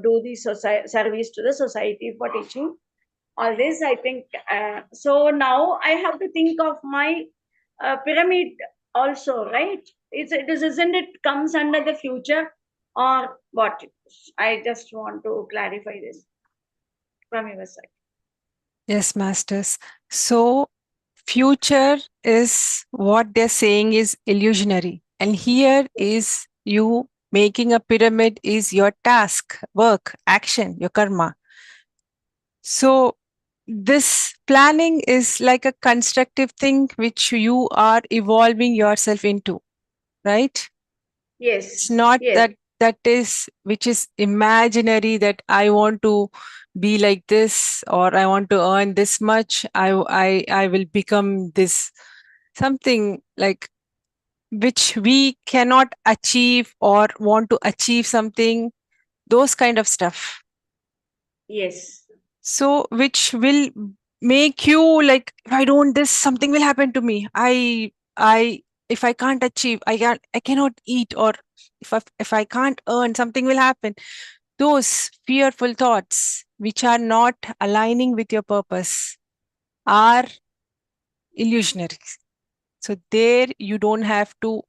[SPEAKER 4] do the service to the society for teaching all this. I think so now I have to think of my pyramid also, right? Isn't it comes under the future or what? I just want to clarify this from your side.
[SPEAKER 1] Yes, masters. So future is what they're saying is illusionary. And here is you making a pyramid is your task, work, action, your karma. So this planning is like a constructive thing which you are evolving yourself into, right?
[SPEAKER 4] Yes.
[SPEAKER 1] It's not
[SPEAKER 4] Yes.
[SPEAKER 1] that is which is imaginary, that I want to be like this or I want to earn this much. I will become this, something like which we cannot achieve or want to achieve something, those kind of stuff.
[SPEAKER 4] Yes.
[SPEAKER 1] So which will make you like, if I don't this, something will happen to me. I if I can't achieve, I cannot eat, or if I can't earn, something will happen. Those fearful thoughts which are not aligning with your purpose are illusionary. So there you don't have to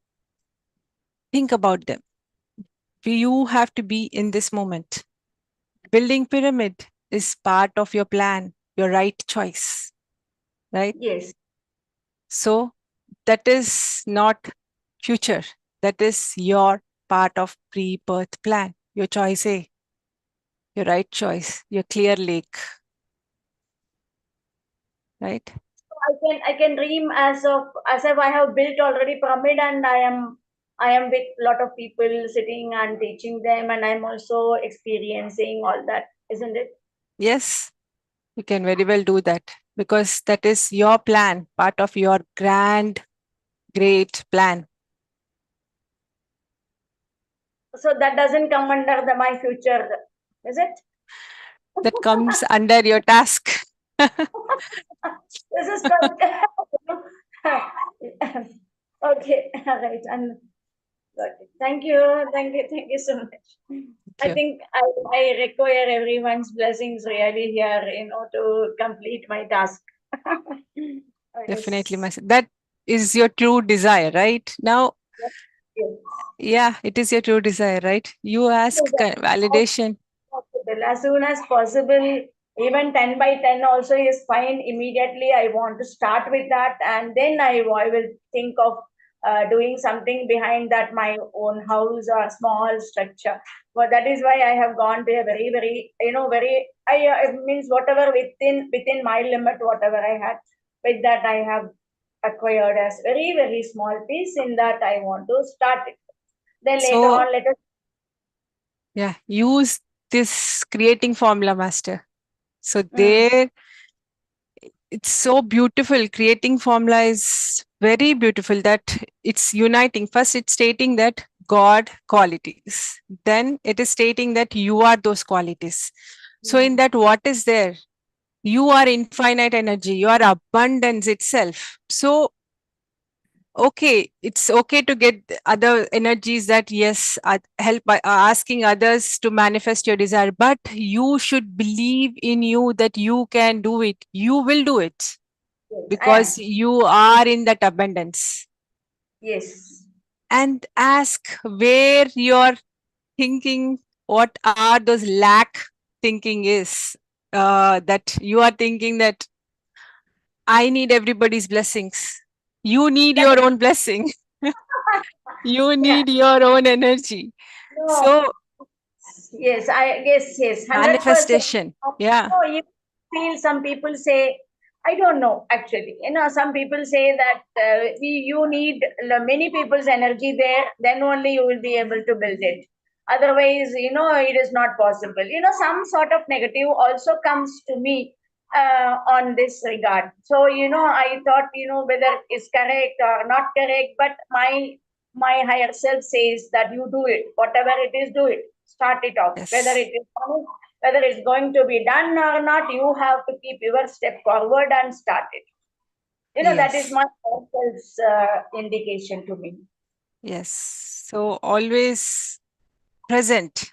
[SPEAKER 1] think about them. You have to be in this moment. Building pyramid is part of your plan, your right choice, right?
[SPEAKER 4] Yes.
[SPEAKER 1] So that is not future. That is your part of pre-birth plan, your choice A, your right choice, your clear lake, right?
[SPEAKER 4] I can dream as if I have built already pyramid and I am with a lot of people sitting and teaching them, and I'm also experiencing all that, isn't it?
[SPEAKER 1] Yes, you can very well do that, because that is your plan, part of your grand, great plan.
[SPEAKER 4] So that doesn't come under my future, is it?
[SPEAKER 1] That comes under your task.
[SPEAKER 4] This is quite okay. All right. And thank you, thank you so much. I
[SPEAKER 1] you.
[SPEAKER 4] think I require everyone's blessings really here, to complete my task.
[SPEAKER 1] Definitely,
[SPEAKER 4] Yes.
[SPEAKER 1] that is your true desire, right? Now,
[SPEAKER 4] Yes.
[SPEAKER 1] yeah, it is your true desire, right? You
[SPEAKER 4] So
[SPEAKER 1] ask
[SPEAKER 4] that
[SPEAKER 1] validation.
[SPEAKER 4] possible, as soon as possible, even 10 by 10 also is fine. Immediately, I want to start with that, and then I will think of doing something behind that, my own house or small structure. But that is why I have gone to a very, very, very, it means whatever within my limit, whatever I had, with that I have acquired as very, very small piece. In that I want to start it. Then later
[SPEAKER 1] So,
[SPEAKER 4] on, let us.
[SPEAKER 1] yeah, use this creating formula, master. So
[SPEAKER 4] Mm,
[SPEAKER 1] there, it's so beautiful. Creating formula is very beautiful that it's uniting. First, it's stating that God qualities. Then it is stating that you are those qualities. So in that, what is there? You are infinite energy. You are abundance itself. So okay, it's okay to get other energies that yes, help by asking others to manifest your desire, but you should believe in you that you can do it. You will do it
[SPEAKER 4] yes, I
[SPEAKER 1] because
[SPEAKER 4] am.
[SPEAKER 1] you are in that abundance.
[SPEAKER 4] Yes.
[SPEAKER 1] And ask where you're thinking, what are those lack thinking is, that you are thinking that I need everybody's blessings. You need your own blessing. You
[SPEAKER 4] Yeah.
[SPEAKER 1] need your own energy.
[SPEAKER 4] No.
[SPEAKER 1] So
[SPEAKER 4] Yes, yes, 100%.
[SPEAKER 1] manifestation. Yeah.
[SPEAKER 4] No, you feel some people say, I don't know actually. Some people say that you need many people's energy there, then only you will be able to build it. Otherwise, it is not possible. Some sort of negative also comes to me on this regard. So, I thought, whether it's correct or not correct, but my higher self says that you do it, whatever it is, do it, start it off,
[SPEAKER 1] Yes.
[SPEAKER 4] whether it's going to be done or not, you have to keep your step forward and start it. That is
[SPEAKER 1] Yes.
[SPEAKER 4] my higher self's indication to me.
[SPEAKER 1] Yes. So always present.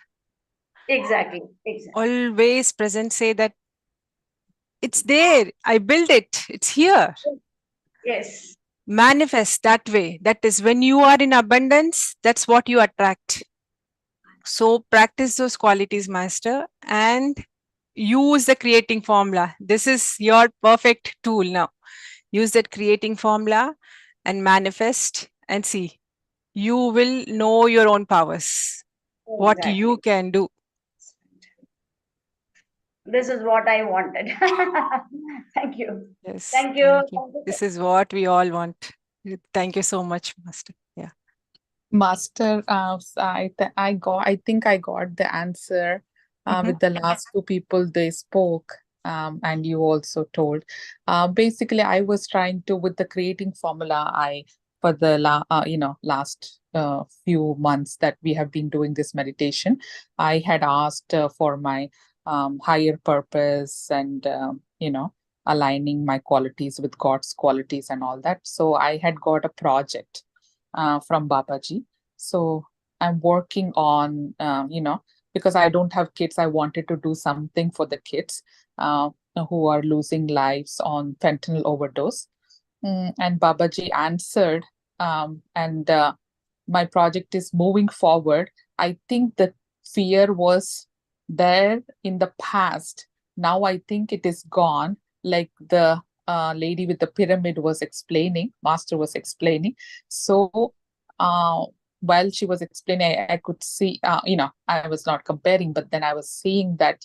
[SPEAKER 4] Exactly, exactly.
[SPEAKER 1] Always present. Say that it's there. I build it. It's here.
[SPEAKER 4] Yes,
[SPEAKER 1] Manifest that way. That is when you are in abundance, that's what you attract. So practice those qualities, master, and use the creating formula. This is your perfect tool now. Use that creating formula and manifest and see. You will know your own powers, what you
[SPEAKER 4] exactly.
[SPEAKER 1] can do.
[SPEAKER 4] This is what I wanted. Thank you.
[SPEAKER 1] Yes,
[SPEAKER 4] Thank you.
[SPEAKER 1] thank you.
[SPEAKER 4] Thank you.
[SPEAKER 1] This is what we all want. Thank you so much, master. Yeah.
[SPEAKER 2] Master, I think I got the answer
[SPEAKER 1] Mhm.
[SPEAKER 2] with the last two people they spoke, and you also told. Basically, I was trying to with the creating formula. I for the last few months that we have been doing this meditation, I had asked for my higher purpose and aligning my qualities with God's qualities and all that. So I had got a project from Babaji. So I'm working on, because I don't have kids, I wanted to do something for the kids who are losing lives on fentanyl overdose. And Babaji answered, and my project is moving forward. I think the fear was there in the past. Now I think it is gone, like the lady with the pyramid was explaining, master was explaining. So uh, while she was explaining, I could see, I was not comparing, but then I was seeing that,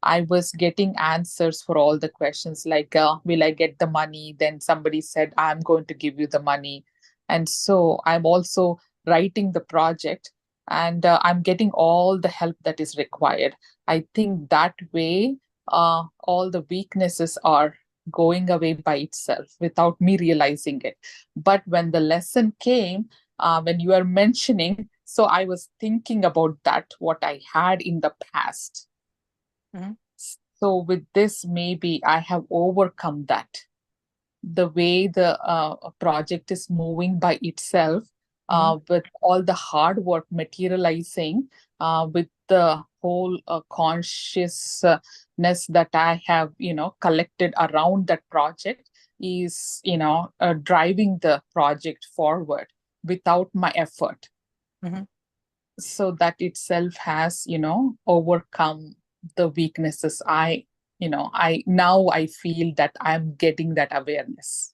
[SPEAKER 2] I was getting answers for all the questions like, will I get the money? Then somebody said, I'm going to give you the money. And so I'm also writing the project and I'm getting all the help that is required. I think that way, all the weaknesses are going away by itself without me realizing it. But when the lesson came, when you are mentioning, so I was thinking about that, what I had in the past.
[SPEAKER 1] Mhm.
[SPEAKER 2] So with this, maybe I have overcome that. The way the project is moving by itself,
[SPEAKER 1] Mhm.
[SPEAKER 2] with all the hard work materializing, with the whole consciousness that I have, collected around that project is, driving the project forward without my effort.
[SPEAKER 1] Mhm.
[SPEAKER 2] So that itself has, overcome the weaknesses. I now I feel that I'm getting that awareness.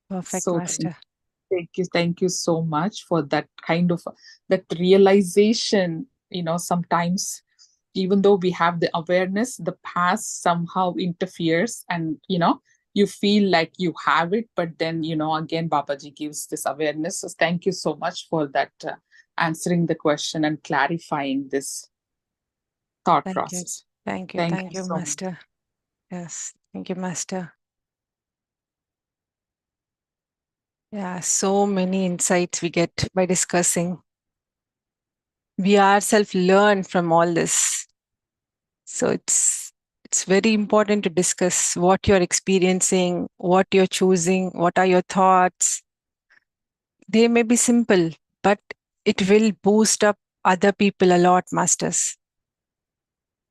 [SPEAKER 1] Perfect,
[SPEAKER 2] So
[SPEAKER 1] Master.
[SPEAKER 2] thank you so much for that kind of that realization. Sometimes even though we have the awareness, the past somehow interferes, and you feel like you have it, but then again Babaji gives this awareness. So thank you so much for that, answering the question and clarifying this thought
[SPEAKER 1] Thank you.
[SPEAKER 2] process.
[SPEAKER 1] Thank you.
[SPEAKER 2] Thank
[SPEAKER 1] Thank
[SPEAKER 2] you
[SPEAKER 1] you,
[SPEAKER 2] so much.
[SPEAKER 1] Master. Yes. Thank you, Master. Yeah, so many insights we get by discussing. We ourselves learn from all this. So it's very important to discuss what you're experiencing, what you're choosing, what are your thoughts. They may be simple, but it will boost up other people a lot, Masters.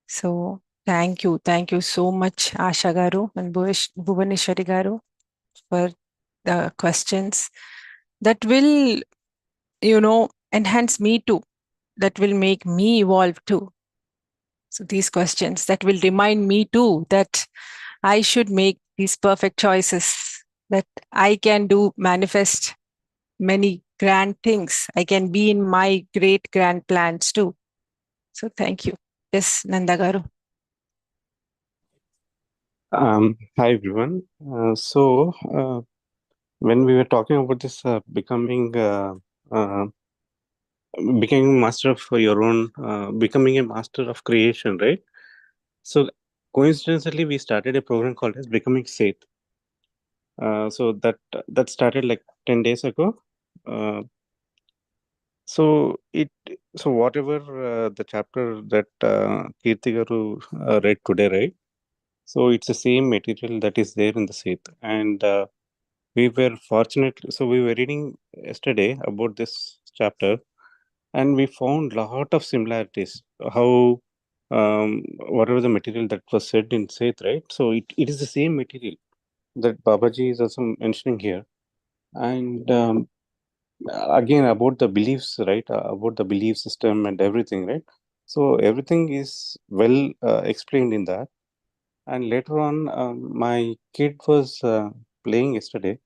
[SPEAKER 1] So thank you. Thank you so much, Asha Garu and Bhuvaneshwari Garu, for the questions that will, enhance me too. That will make me evolve too. So these questions that will remind me too that I should make these perfect choices, that I can manifest many grand things. I can be in my great grand plans too. So thank you. Yes, Nandagaru.
[SPEAKER 5] Hi everyone. When we were talking about this becoming master of your own, becoming a master of creation, right? So coincidentally, we started a program called as Becoming Safe. So that started like 10 days ago. Uh, so it so whatever the chapter that Kirti Garu read today, right? So it's the same material that is there in the Seth, and we were fortunate. So we were reading yesterday about this chapter, and we found lot of similarities. How whatever the material that was said in Seth, right? So it is the same material that Babaji is also mentioning here, and again about the beliefs, right? About the belief system and everything, right? So everything is well explained in that. And later on, my kid was playing yesterday.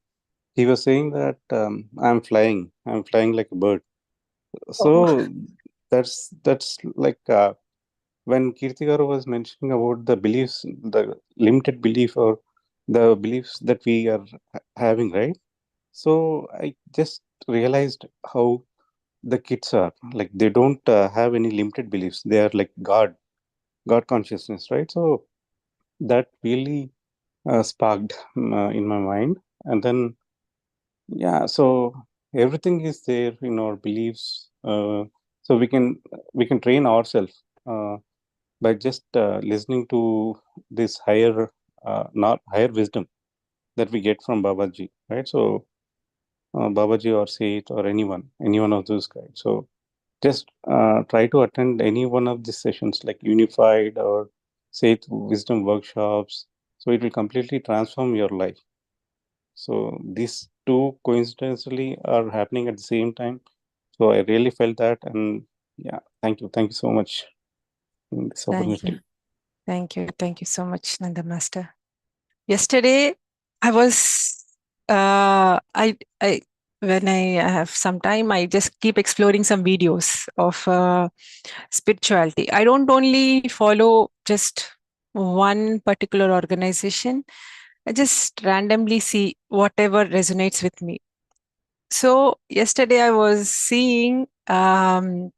[SPEAKER 5] He was saying that I'm flying like a bird.
[SPEAKER 2] Oh,
[SPEAKER 5] So that's like when Kirtigaru was mentioning about the beliefs, the limited belief or the beliefs that we are having, right? So I just realized how the kids are like they don't have any limited beliefs. They are like God consciousness, right? So that really sparked in my mind, and then yeah, so everything is there in our beliefs. So we can train ourselves by just listening to this higher, not higher wisdom that we get from Babaji, right? So Babaji or Seth or any one of those guys. So just try to attend any one of these sessions, like Unified or Seth Wisdom workshops. So it will completely transform your life. So these two coincidentally are happening at the same time. So I really felt that, and yeah, thank you so much for this
[SPEAKER 1] Thank you.
[SPEAKER 5] opportunity.
[SPEAKER 1] Thank you so much, Nanda Master. Yesterday, I was, I, when I have some time, I just keep exploring some videos of spirituality. I don't only follow just one particular organization. I just randomly see whatever resonates with me. So yesterday I was seeing Bhakta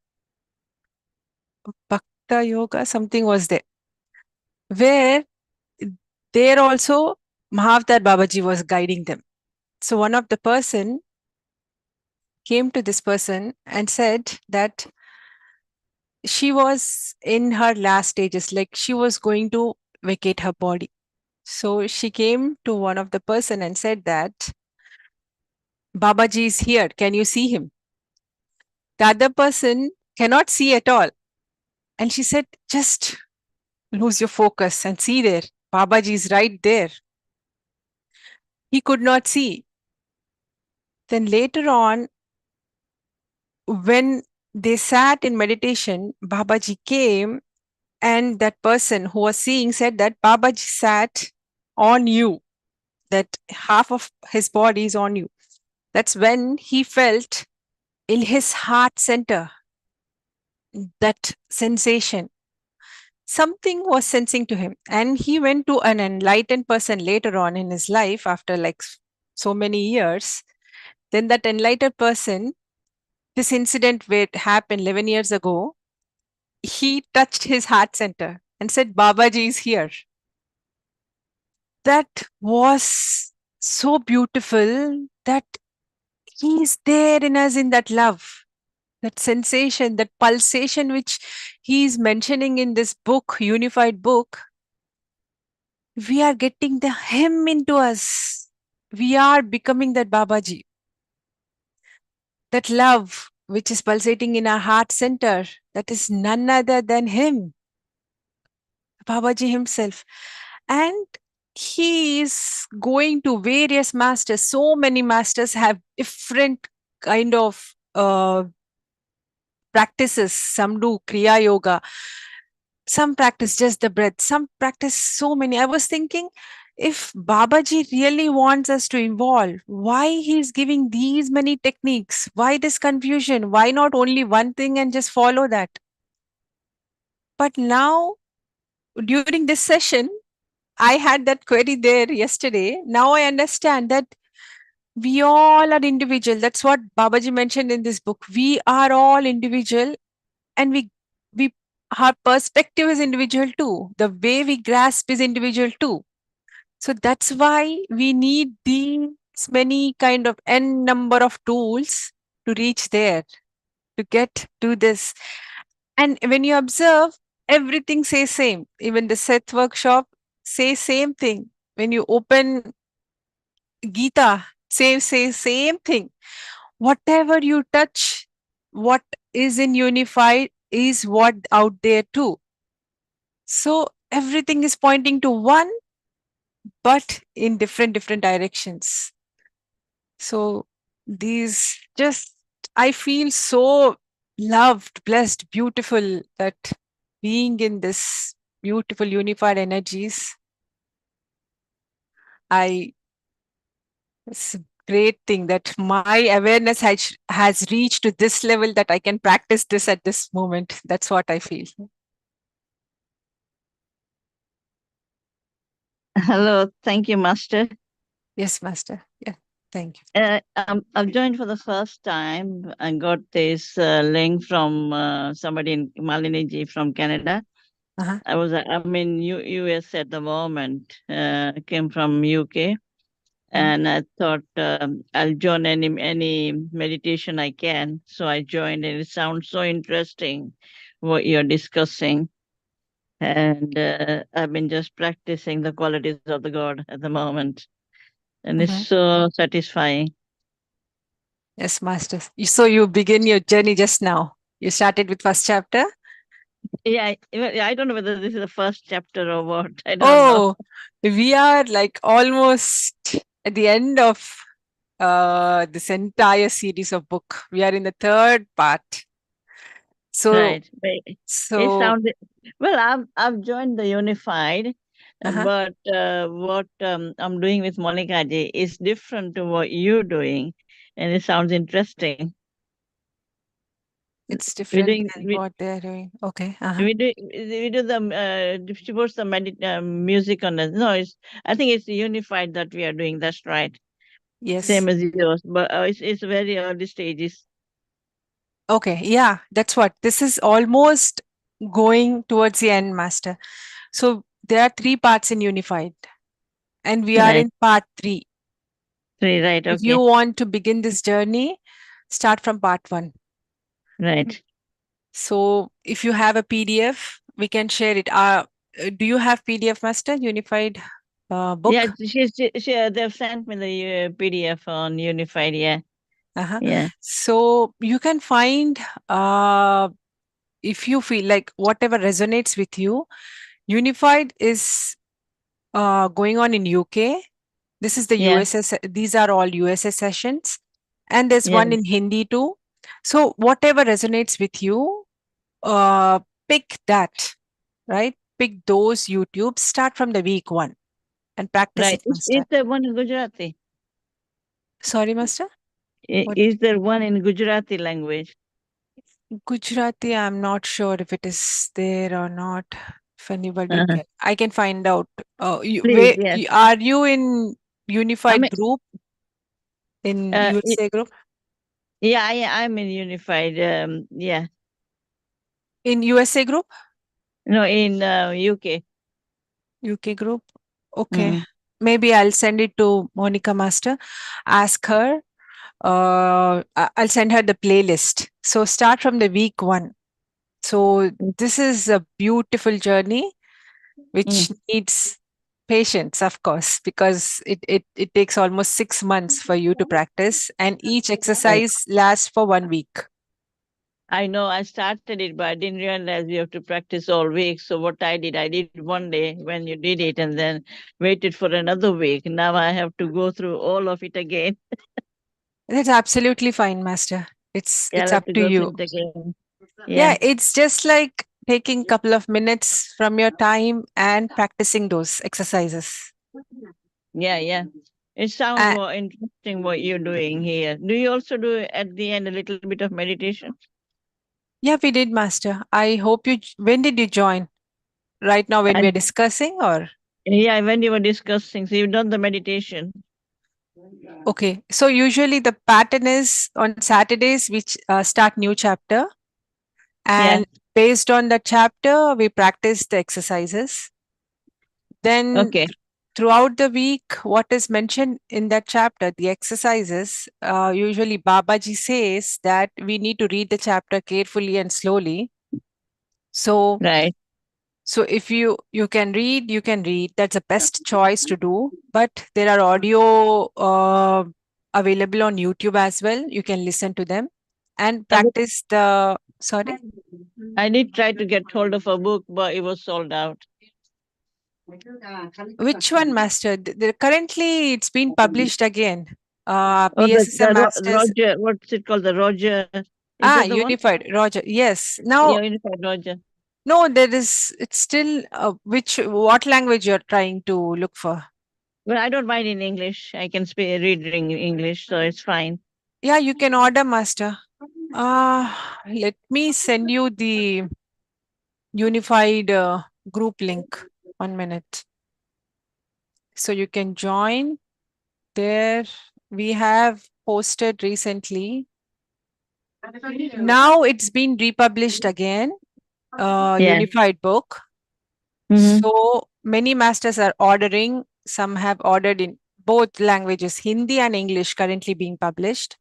[SPEAKER 1] Yoga, something was there, where there also Mahavtar Babaji was guiding them. So one of the person came to this person and said that she was in her last stages, like she was going to vacate her body. So she came to one of the person and said that Babaji is here. Can you see him? The other person cannot see at all. And she said, just lose your focus and see there. Babaji is right there. He could not see. Then later on, when they sat in meditation, Babaji came, and that person who was seeing said that Babaji sat on you. that half of his body is on you. That's when he felt in his heart center that sensation. Something was sensing to him, and he went to an enlightened person later on in his life after like so many years. Then that enlightened person, this incident where it happened 11 years ago, he touched his heart center and said, Babaji is here. That was so beautiful that he's there in us, in that love, that sensation, that pulsation, which he's mentioning in this book, unified book. We are getting the him into us. We are becoming that Babaji. That love which is pulsating in our heart center, that is none other than him, Babaji himself. And he is going to various masters. So many masters have different kind of practices. Some do Kriya Yoga, some practice just the breath, some practice so many. I was thinking, if Babaji really wants us to evolve, why he's giving these many techniques? Why this confusion? Why not only one thing and just follow that? But now, during this session, I had that query there yesterday. Now I understand that we all are individual. That's what Babaji mentioned in this book. We are all individual, and we our perspective is individual too. The way we grasp is individual too. So that's why we need these many kind of n number of tools to reach there, to get to this. And when you observe, everything says same. Even the Seth workshop says same thing. When you open Gita, say same thing. Whatever you touch, what is in unified is what out there too. So everything is pointing to one, but in different directions. So these just, I feel so loved, blessed, beautiful that being in this beautiful unified energies, it's a great thing that my awareness has reached to this level that I can practice this at this moment. That's what I feel.
[SPEAKER 6] Hello, thank you, Master.
[SPEAKER 1] Yes, Master. Yeah, thank you.
[SPEAKER 6] I've joined for the first time. I got this link from somebody in Malini ji from Canada. I'm in US at the moment. Came from UK, and I thought I'll join any meditation I can. So I joined, and it sounds so interesting what you're discussing. And I've been just practicing the qualities of the God at the moment, and it's so satisfying.
[SPEAKER 1] Yes, Master. So you begin your journey just now. You started with first chapter?
[SPEAKER 6] Yeah, I don't know whether this is the first chapter or what. I don't know.
[SPEAKER 1] We are like almost at the end of this entire series of book. We are in the third part. So,
[SPEAKER 6] right. It sounded well. I've joined the Unified, but what I'm doing with Monica Ji is different to what you're doing, and it sounds interesting.
[SPEAKER 1] It's different than what they're doing. Okay.
[SPEAKER 6] We do the she puts the music on it. No, I think it's Unified that we are doing. That's right.
[SPEAKER 1] Yes.
[SPEAKER 6] Same as yours, but it's very early stages.
[SPEAKER 1] Okay, yeah, that's what. This is almost going towards the end, Master. So there are 3 parts in Unified, and we are in part 3.
[SPEAKER 6] 3, right? Okay.
[SPEAKER 1] If you want to begin this journey, start from part 1.
[SPEAKER 6] Right.
[SPEAKER 1] So if you have a PDF, we can share it. Do you have PDF, Master? Unified book?
[SPEAKER 6] Yeah, they've sent me the PDF on Unified. Yeah. Yeah.
[SPEAKER 1] So you can find, if you feel like whatever resonates with you. Unified is going on in UK. This is the USS. These are all USA sessions, and there's one in Hindi too. So whatever resonates with you, pick that, right? Pick those YouTubes. Start from the week 1, and practice
[SPEAKER 6] Right.
[SPEAKER 1] it, Master.
[SPEAKER 6] Is there one in Gujarati?
[SPEAKER 1] Sorry, Master? What?
[SPEAKER 6] Is there one in Gujarati language?
[SPEAKER 1] Gujarati, I'm not sure if it is there or not. If anybody
[SPEAKER 6] Uh-huh.
[SPEAKER 1] can, I can find out.
[SPEAKER 6] Please, yes.
[SPEAKER 1] Are you in unified
[SPEAKER 6] mean,
[SPEAKER 1] group in
[SPEAKER 6] Uh, y-
[SPEAKER 1] USA group?
[SPEAKER 6] yeah, I'm in unified. Yeah.
[SPEAKER 1] In USA group?
[SPEAKER 6] No, in UK.
[SPEAKER 1] UK group? Okay.
[SPEAKER 6] Mm.
[SPEAKER 1] Maybe I'll send it to Monica Master. Ask her. I'll send her the playlist. So start from the week 1. So this is a beautiful journey which needs patience, of course, because it takes almost 6 months for you to practice, and each
[SPEAKER 6] Right.
[SPEAKER 1] exercise lasts for 1 week.
[SPEAKER 6] I know I started it, but I didn't realize you have to practice all week. So what I did one day when you did it and then waited for another week. Now I have to go through all of it again.
[SPEAKER 1] That's absolutely fine, Master.
[SPEAKER 6] Yeah,
[SPEAKER 1] It's
[SPEAKER 6] I'll have
[SPEAKER 1] up
[SPEAKER 6] to
[SPEAKER 1] to
[SPEAKER 6] go through
[SPEAKER 1] you.
[SPEAKER 6] it again.
[SPEAKER 1] Yeah,
[SPEAKER 6] Yeah,
[SPEAKER 1] it's just like taking a couple of minutes from your time and practicing those exercises.
[SPEAKER 6] yeah. It sounds
[SPEAKER 1] Uh,
[SPEAKER 6] more interesting what you're doing here. Do you also do at the end a little bit of meditation?
[SPEAKER 1] yeah, we did, Master. I hope when did you join? Right now, when we're
[SPEAKER 6] And
[SPEAKER 1] discussing, or?
[SPEAKER 6] yeah, when you were discussing, so you've done the meditation.
[SPEAKER 1] Okay, so usually the pattern is on Saturdays, we start new chapter,
[SPEAKER 6] Yeah.
[SPEAKER 1] and based on the chapter, we practice the exercises. Then
[SPEAKER 6] Okay.
[SPEAKER 1] throughout the week, what is mentioned in that chapter, the exercises, usually Babaji says that we need to read the chapter carefully and slowly. So,
[SPEAKER 6] Right.
[SPEAKER 1] so if you can read, you can read. That's the best choice to do. But there are audio available on YouTube as well. You can listen to them and
[SPEAKER 6] I did
[SPEAKER 1] practice the. Sorry,
[SPEAKER 6] I did try to get hold of a book, but it was sold out.
[SPEAKER 1] which one, Master? Currently, it's been published again.
[SPEAKER 6] Oh,
[SPEAKER 1] PSSM Masters.
[SPEAKER 6] Roger, what's it called? The Roger. Is that the one?
[SPEAKER 1] Unified, Roger. Yes. Now,
[SPEAKER 6] Yeah, Unified Roger.
[SPEAKER 1] no, there is. It's still what language you're trying to look for?
[SPEAKER 6] Well, I don't mind in English. I can read in English, so it's fine.
[SPEAKER 1] Yeah, you can order, Master. Let me send you the unified group link. 1 minute. So you can join there. We have posted recently. Now it's been republished again,
[SPEAKER 6] Yeah.
[SPEAKER 1] unified book.
[SPEAKER 6] Mhm.
[SPEAKER 1] So many masters are ordering. Some have ordered in both languages, Hindi and English, currently being published.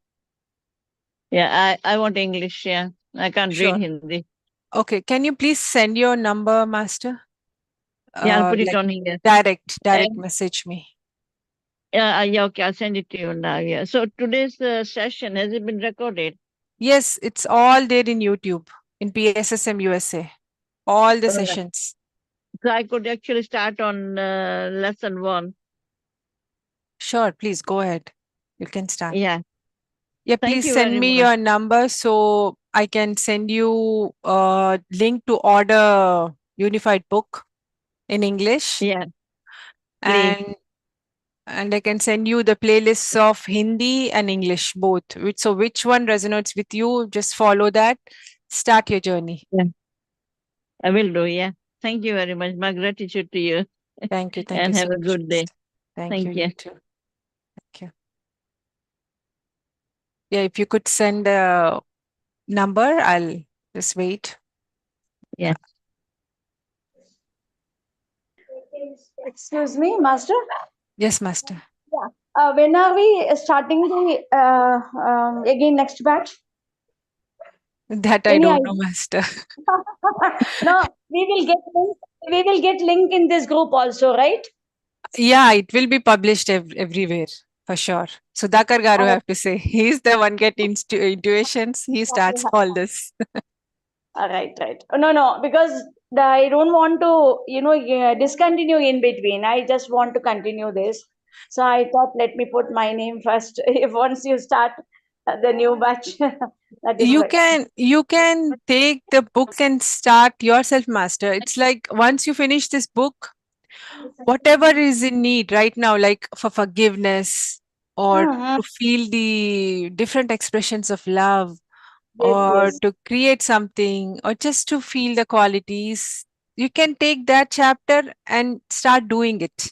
[SPEAKER 6] Yeah, I want English. Yeah, I can't read
[SPEAKER 1] Sure.
[SPEAKER 6] Hindi.
[SPEAKER 1] Okay, can you please send your number, Master?
[SPEAKER 6] Yeah, I'll put it
[SPEAKER 1] Like
[SPEAKER 6] on here.
[SPEAKER 1] direct
[SPEAKER 6] And,
[SPEAKER 1] message me.
[SPEAKER 6] yeah, okay, I'll send it to you now. Yeah. So today's session, has it been recorded?
[SPEAKER 1] Yes, it's all there in YouTube, in PSSM USA. All the
[SPEAKER 6] All right.
[SPEAKER 1] sessions.
[SPEAKER 6] So I could actually start on lesson 1.
[SPEAKER 1] Sure, please go ahead. You can start.
[SPEAKER 6] Yeah.
[SPEAKER 1] Yeah,
[SPEAKER 6] Thank
[SPEAKER 1] please
[SPEAKER 6] you
[SPEAKER 1] send
[SPEAKER 6] very
[SPEAKER 1] me
[SPEAKER 6] much.
[SPEAKER 1] your number so I can send you a link to order unified book in English.
[SPEAKER 6] Yeah. Please.
[SPEAKER 1] And I can send you the playlists of Hindi and English both. So which one resonates with you? Just follow that. Start your journey.
[SPEAKER 6] Yeah. I will do. Yeah. Thank you very much. My gratitude to you.
[SPEAKER 1] Thank you. Thank
[SPEAKER 6] And
[SPEAKER 1] you so
[SPEAKER 6] have a
[SPEAKER 1] much.
[SPEAKER 6] good day.
[SPEAKER 1] Thank you.
[SPEAKER 6] Thank you.
[SPEAKER 1] You too. Thank you. Yeah, if you could send a number, I'll just wait.
[SPEAKER 6] Yeah.
[SPEAKER 4] Excuse me, Master.
[SPEAKER 1] Yes, Master.
[SPEAKER 4] Yeah. When are we starting the again next batch?
[SPEAKER 1] That I
[SPEAKER 4] Any
[SPEAKER 1] don't
[SPEAKER 4] idea?
[SPEAKER 1] know, Master.
[SPEAKER 4] No, we will get link. We will get link in this group also, right?
[SPEAKER 1] Yeah, it will be published everywhere for sure. Sudhakar Garu have to say. He's the one get intuitions. He starts all this.
[SPEAKER 4] Right. No, because I don't want to, discontinue in between. I just want to continue this. So I thought, let me put my name first. If once you start the new batch, that is right.
[SPEAKER 1] You can take the book and start yourself, Master. It's like once you finish this book, whatever is in need right now, like for forgiveness or to feel the different expressions of love, or to create something, or just to feel the qualities, you can take that chapter and start doing it.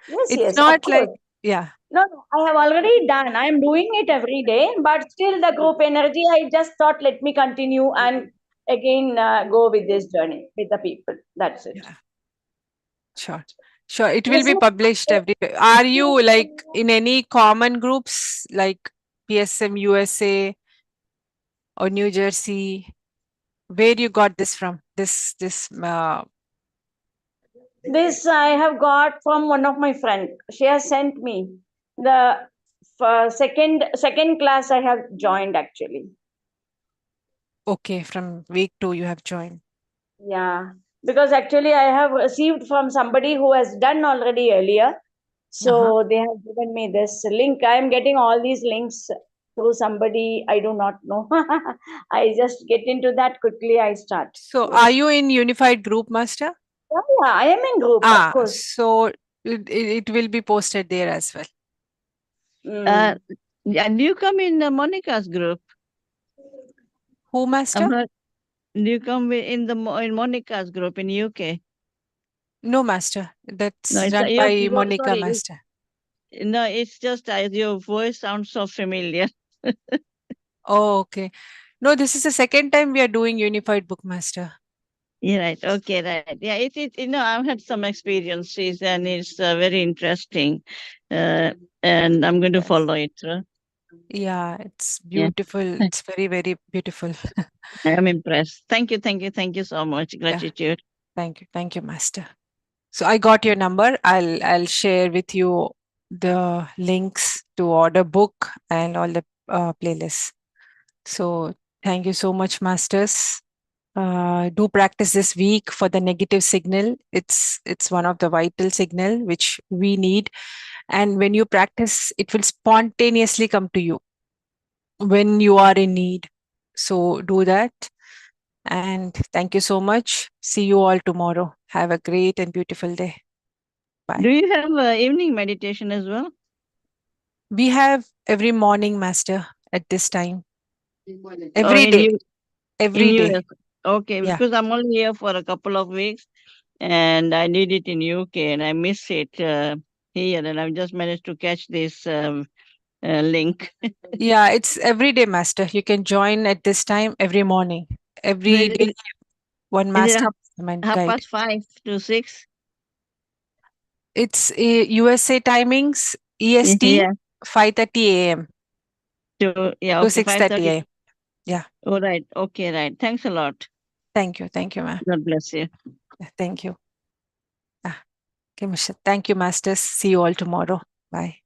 [SPEAKER 1] It's
[SPEAKER 4] Yes, of
[SPEAKER 1] not like,
[SPEAKER 4] course.
[SPEAKER 1] yeah.
[SPEAKER 4] No, I have already done. I am doing it every day, but still the group energy, I just thought, let me continue and again go with this journey with the people. That's it.
[SPEAKER 1] Yeah, sure. Sure, it will
[SPEAKER 4] Yes,
[SPEAKER 1] be published every day. Are you like in any common groups like PSM USA or New Jersey? Where you got this from?
[SPEAKER 4] this I have got from one of my friend. She has sent me the second class I have joined actually.
[SPEAKER 1] Okay, from week 2 you have joined.
[SPEAKER 4] Yeah, because actually I have received from somebody who has done already earlier. So they have given me this link. I am getting all these links through somebody I do not know. I just get into that quickly. I start.
[SPEAKER 1] So are you in Unified Group, Master?
[SPEAKER 4] Yeah, I am in group, of course.
[SPEAKER 1] So it will be posted there as well.
[SPEAKER 6] And you come in Monica's group.
[SPEAKER 1] Who, Master?
[SPEAKER 6] You come in Monica's group in UK.
[SPEAKER 1] No, Master. That's
[SPEAKER 6] No,
[SPEAKER 1] run by Monica, Master.
[SPEAKER 6] No, it's just your voice sounds so familiar.
[SPEAKER 1] Oh, okay. No, this is the second time we are doing Unified Book, Master.
[SPEAKER 6] Yeah, right. Okay, right. Yeah, I've had some experiences and it's very interesting. And I'm going to follow it.
[SPEAKER 1] Yeah, it's beautiful. It's very, very beautiful.
[SPEAKER 6] I am impressed. Thank you so much. Gratitude.
[SPEAKER 1] Yeah. Thank you, Master. So I got your number. I'll share with you the links to order book and all the playlists. So thank you so much, Masters. Do practice this week for the negative signal. It's one of the vital signal which we need, and when you practice, it will spontaneously come to you when you are in need. So do that. And thank you so much. See you all tomorrow. Have a great and beautiful day. Bye.
[SPEAKER 6] Do you have evening meditation as well?
[SPEAKER 1] We have every morning, Master, at this time. Every day. Every day.
[SPEAKER 6] Okay, because I'm only here for a couple of weeks and I did it in UK and I miss it here, and I've just managed to catch this link.
[SPEAKER 1] Yeah, it's every day, Master. You can join at this time every morning. Every day, one Master
[SPEAKER 6] half past 5 to 6?
[SPEAKER 1] It's USA timings, EST, 5:30 a.m.
[SPEAKER 6] To
[SPEAKER 1] 6:30 a.m. Yeah.
[SPEAKER 6] Oh, right. Okay, right. Thanks a lot.
[SPEAKER 1] Thank you, ma'am.
[SPEAKER 6] God bless you.
[SPEAKER 1] Thank you. Okay, Michelle. Thank you, Masters. See you all tomorrow. Bye.